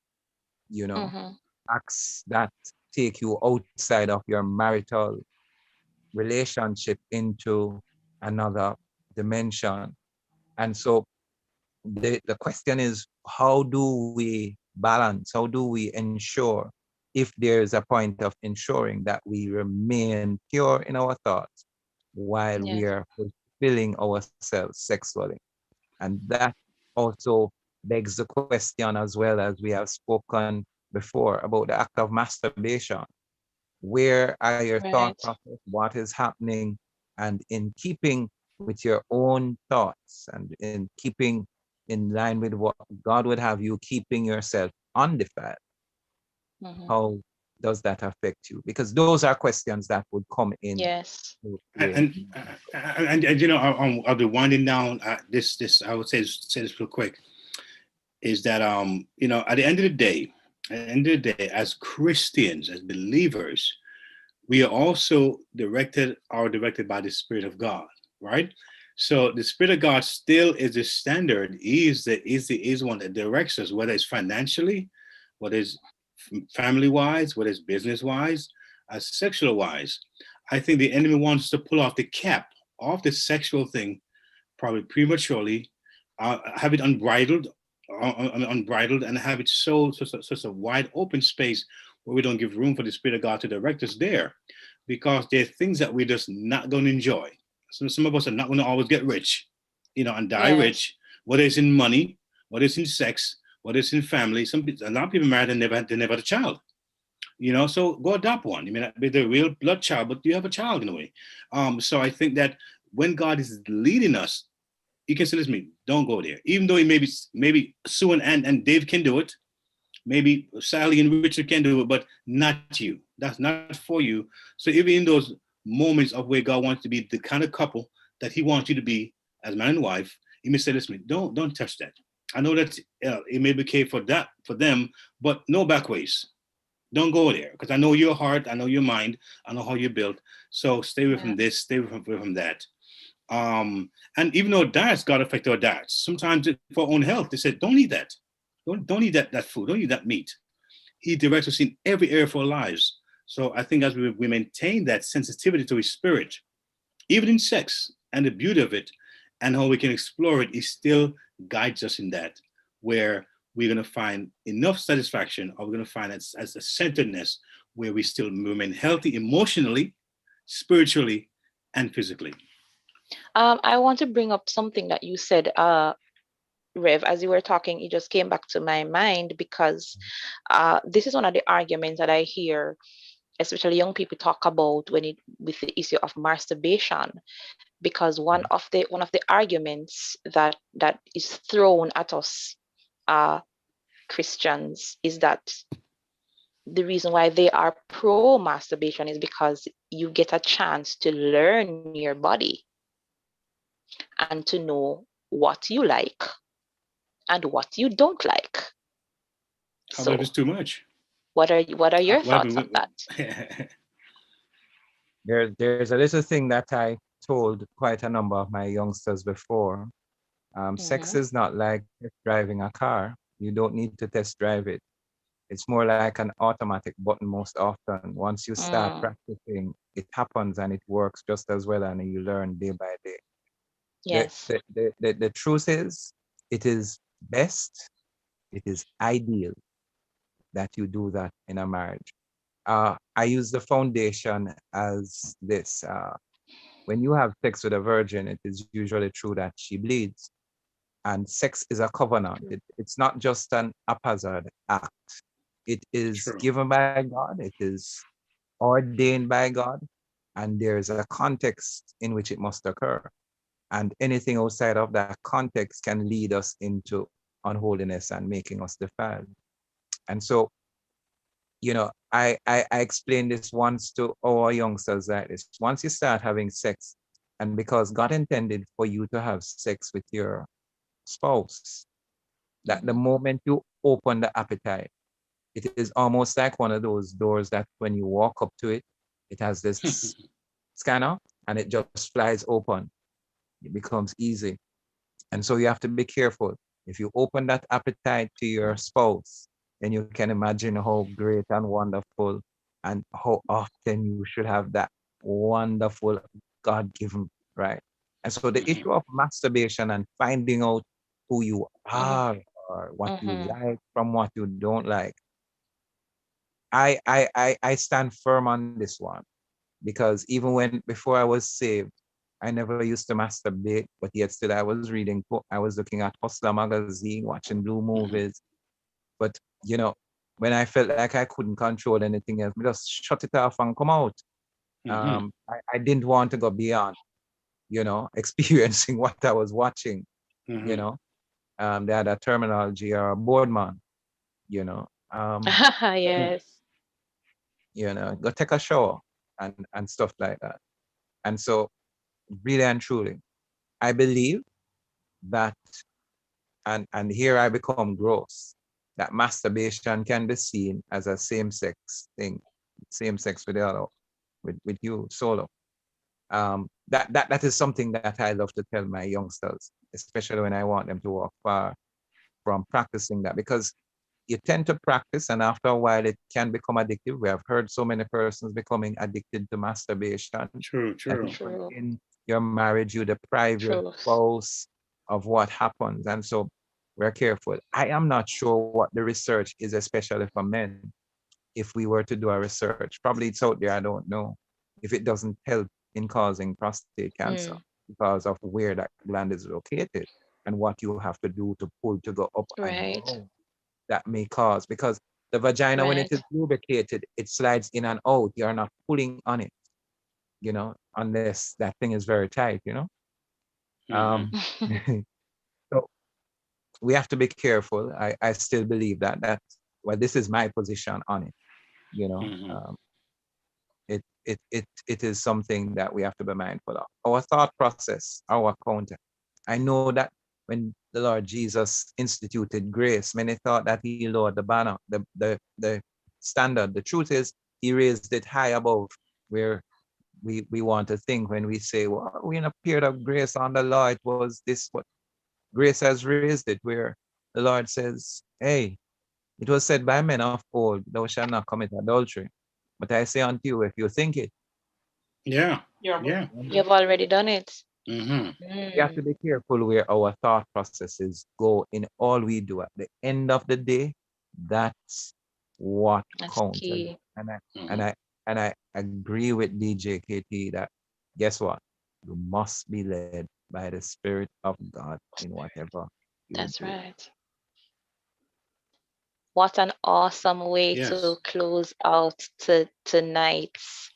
you know, Mm-hmm. acts that take you outside of your marital relationship into another dimension. And so the question is, how do we balance? How do we ensure, if there's a point of ensuring, that we remain pure in our thoughts while we Yes. are fulfilling ourselves sexually? And that also begs the question, as well, as we have spoken before, about the act of masturbation. Where are your thought Right. process? What is happening? And in keeping with your own thoughts, and in keeping in line with what God would have you keeping yourself undefiled, Mm-hmm. how does that affect you? Because those are questions that would come in Yes. to And play. and I'll be winding down. This I would say this real quick, is that at the end of the day, as Christians, as believers, we are also directed by the Spirit of God, right? So the Spirit of God still is the standard. He is one that directs us, whether it's financially, whether it's family wise, whether it's business wise, sexual wise. I think the enemy wants to pull off the cap off the sexual thing, probably prematurely, have it unbridled, and have it such a wide open space where we don't give room for the Spirit of God to direct us there, because there are things that we're just not going to enjoy. So some of us are not going to always get rich, and die Yes. rich, whether it's in money, whether it's in sex, whether it's in family. A lot of people married and never had a child. So go adopt one. You may not be the real blood child, but you have a child in a way. So I think that when God is leading us, you can say, listen, don't go there. Even though maybe Sue and Dave can do it, maybe Sally and Richard can do it, but not you. That's not for you. So even in those moments of where God wants to be the kind of couple that He wants you to be as man and wife, He may say, listen, don't touch that. I know that it may be okay for them, but no back ways. Don't go there, because I know your heart, I know your mind, I know how you're built. So stay away Yeah. from this, stay away from that. And even though diets got affect our diets, sometimes for our own health, they said, don't eat that. Don't eat that food. Don't eat that meat. He directs us in every area of our lives. So I think as we maintain that sensitivity to His Spirit, even in sex and the beauty of it, and how we can explore it, He still guides us in that, where we're going to find enough satisfaction, or we're going to find as a centeredness where we still remain healthy emotionally, spiritually, and physically. I want to bring up something that you said, Rev, as you were talking. It just came back to my mind because this is one of the arguments that I hear, especially young people talk about when it with the issue of masturbation. Because one of the arguments that is thrown at us, uh, Christians, is that the reason why they are pro masturbation is because you get a chance to learn your body and to know what you like and what you don't like. How about if So it's too much? what are your What thoughts on happened? that? There's a little thing that I told quite a number of my youngsters before. Sex Mm-hmm. is not like test driving a car. You don't need to test drive it. It's more like an automatic button most often. Once you start Mm, practicing, it happens and it works just as well, and you learn day by day. The, yes. the truth is, it is best, it is ideal that you do that in a marriage. I use the foundation as this. When you have sex with a virgin, it is usually true that she bleeds. And sex is a covenant. It's not just an haphazard act. It is True. given by God. It is ordained by God. And there's a context in which it must occur. And anything outside of that context can lead us into unholiness and making us defiled. And so, I explained this once to our youngsters like this. Once you start having sex, and because God intended for you to have sex with your spouse, that the moment you open the appetite, it is almost like one of those doors that when you walk up to it, it has this scanner and it just flies open. It becomes easy. And so you have to be careful. If you open that appetite to your spouse, then you can imagine how great and wonderful and how often you should have that wonderful God given, right? And so the issue of masturbation and finding out who you are or what you like from what you don't like, I stand firm on this one because even when before I was saved, I never used to masturbate, but yet still I was reading, I was looking at Hustler magazine, watching blue movies. But when I felt like I couldn't control anything else, I just shut it off and come out. I didn't want to go beyond, experiencing what I was watching. They had a terminology or a board man, you know. Yes. Go take a shower and stuff like that. And so really and truly, I believe that, and here I become gross, that masturbation can be seen as a same-sex thing, same-sex with the other, with you solo. That is something that I love to tell my youngsters, especially when I want them to walk far from practicing that, because you tend to practice and after a while it can become addictive. We have heard so many persons becoming addicted to masturbation. True. In your marriage, you deprive your spouse of what happens. And so we're careful. I am not sure what the research is, especially for men. If we were to do a research, probably it's out there, I don't know. If it doesn't help in causing prostate cancer because of where that gland is located and what you have to do to pull to go up and Right. down, that may cause, because the vagina, when it is Right. lubricated, it slides in and out. You're not pulling on it, unless that thing is very tight, Um, so we have to be careful. I still believe that, well, this is my position on it, you know. It is something that we have to be mindful of. Our thought process, our counter. I know that when the Lord Jesus instituted grace, many thought that he lowered the banner, the standard. The truth is, he raised it high above where we want to think when we say, well, we're in a period of grace on the law. It was this, what grace has raised it, where the Lord says, hey, it was said by men of old, thou shalt not commit adultery. But I say unto you, if you think it, Yeah. You've already done it. we have to be careful where our thought processes go in all we do. At the end of the day, that's what That's counts. key. And I agree with DJ KT that, guess what? You must be led by the Spirit of God in whatever you That's do. right. What an awesome way to Yes. close out to tonight's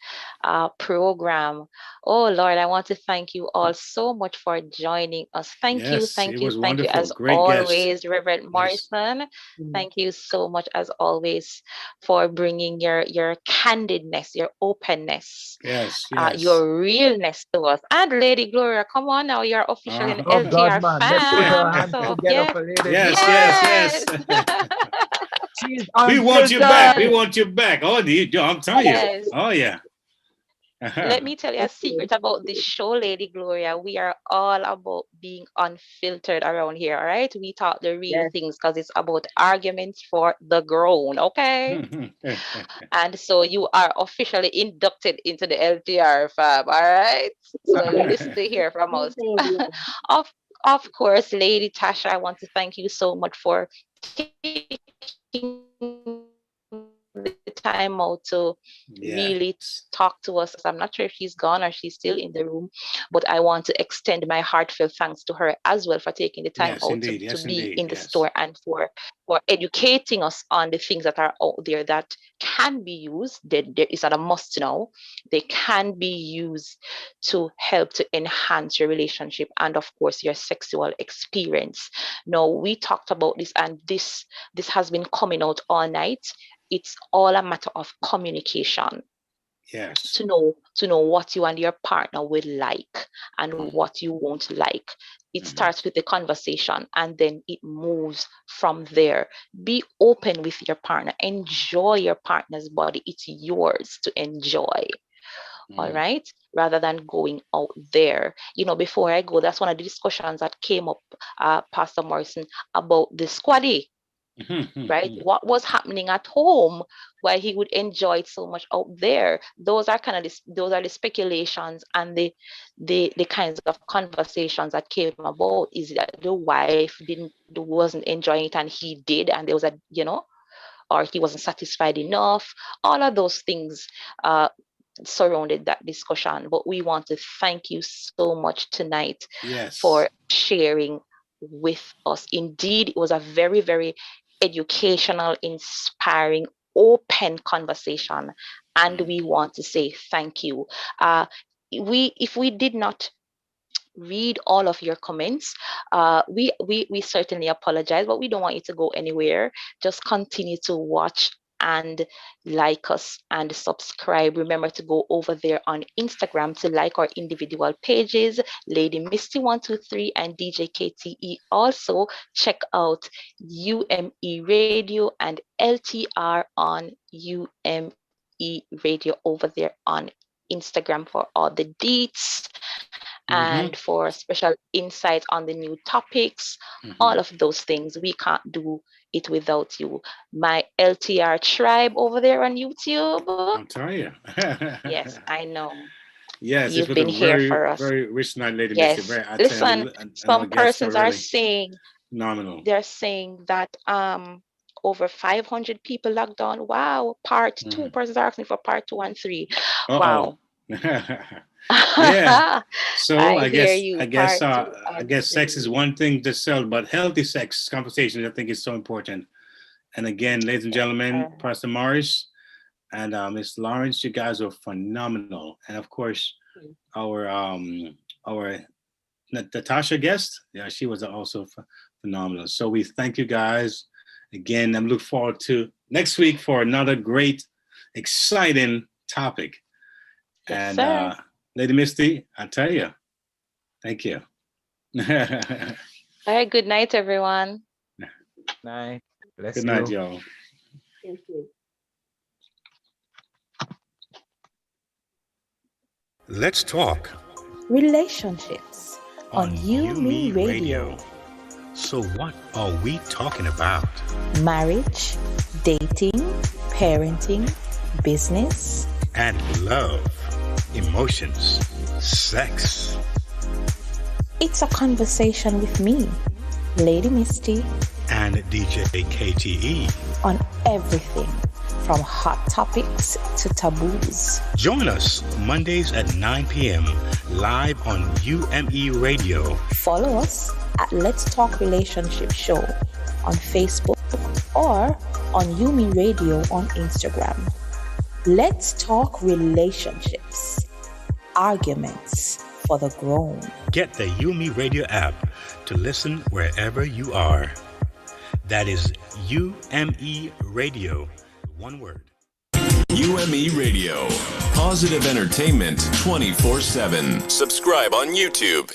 program. Oh Lord, I want to thank you all so much for joining us. Thank you, Yes. It thank you, was thank you wonderful. as Great guest. always, Reverend Yes. Morrison. Thank you so much as always for bringing your candidness, your openness, Yes. your realness to us. And Lady Gloria, come on now, you're officially an Oh God, LTR man, let's put our fam. hands So together yeah, for Lady Yes. yes. Gloria. She's We want you back. We unfiltered. want you back. Oh, I'm telling you. Yes. Oh, yeah. Let me tell you a secret about this show, Lady Gloria. We are all about being unfiltered around here, all right? We talk the real things because it's about arguments for the grown, okay? And so you are officially inducted into the LTR fam, all right? So listen to hear from us. of of course, Lady Tasha, I want to thank you so much for taking the time to join us time out to really Yes. talk to us. I'm not sure if she's gone or she's still in the room, but I want to extend my heartfelt thanks to her as well for taking the time Yes, out indeed. to Yes, be indeed. in the Yes. store and for educating us on the things that are out there that can be used. There is not a must now. They can be used to help to enhance your relationship and, of course, your sexual experience. Now, we talked about this, and this has been coming out all night. It's all a matter of communication, Yes. to know what you and your partner will like and what you won't like. It starts with the conversation, and then it moves from there. Be open with your partner. Enjoy your partner's body. It's yours to enjoy. All right, rather than going out there. Before I go, that's one of the discussions that came up, Pastor Morrison, about the squaddy, right? What was happening at home while he would enjoy it so much out there? Those are the speculations and the kinds of conversations that came about. Is that the wife wasn't enjoying it and he did, and there was or he wasn't satisfied enough? All of those things surrounded that discussion. But we want to thank you so much tonight for Yes. sharing with us. Indeed, it was a very, very educational, inspiring, open conversation, and we want to say thank you. If we did not read all of your comments, we certainly apologize, but we don't want you to go anywhere. Just continue to watch and like us and subscribe. Remember to go over there on Instagram to like our individual pages, Lady Misty 123 and DJ KTE. Also check out UME Radio and LTR on UME Radio over there on Instagram for all the deets and for special insights on the new topics, all of those things. We can't do it without you. My LTR tribe over there on YouTube. I'll tell you. Yes, I know. Yes, this You've was a been here very, for us. very rich night, Lady Misty. Yes. Very, I tell Listen, you, and our some guests are persons are really saying phenomenal. they're saying that over 500 people logged on. Wow. Part 2 persons are asking for part 2 and 3. Uh-oh. Wow. Yeah. So I I hear guess you. I guess Part 2 I and guess sex 3. is one thing to sell, but healthy sex conversations I think is so important. And again, ladies and gentlemen, Pastor Morris and Miss Lawrence, you guys are phenomenal. And of course, our Natasha guest, yeah, she was also phenomenal. So we thank you guys again. I'm looking forward to next week for another great, exciting topic. Yes, and sir. Lady Misty, I tell you, thank you. All right. Good night, everyone. Night. Bless Good night, you. y'all. Thank you. Let's talk Relationships on UME Radio. So what are we talking about? Marriage, dating, parenting, business, And love, emotions, sex. It's a conversation with me, Lady Misty, And DJ KTE. on everything from hot topics to taboos. Join us Mondays at 9 p.m. live on UME Radio. Follow us at Let's Talk Relationship Show on Facebook or on UME Radio on Instagram. Let's talk relationships, arguments for the grown. Get the UME Radio app to listen wherever you are. That is UME Radio, one word. UME Radio. Positive entertainment 24/7. Subscribe on YouTube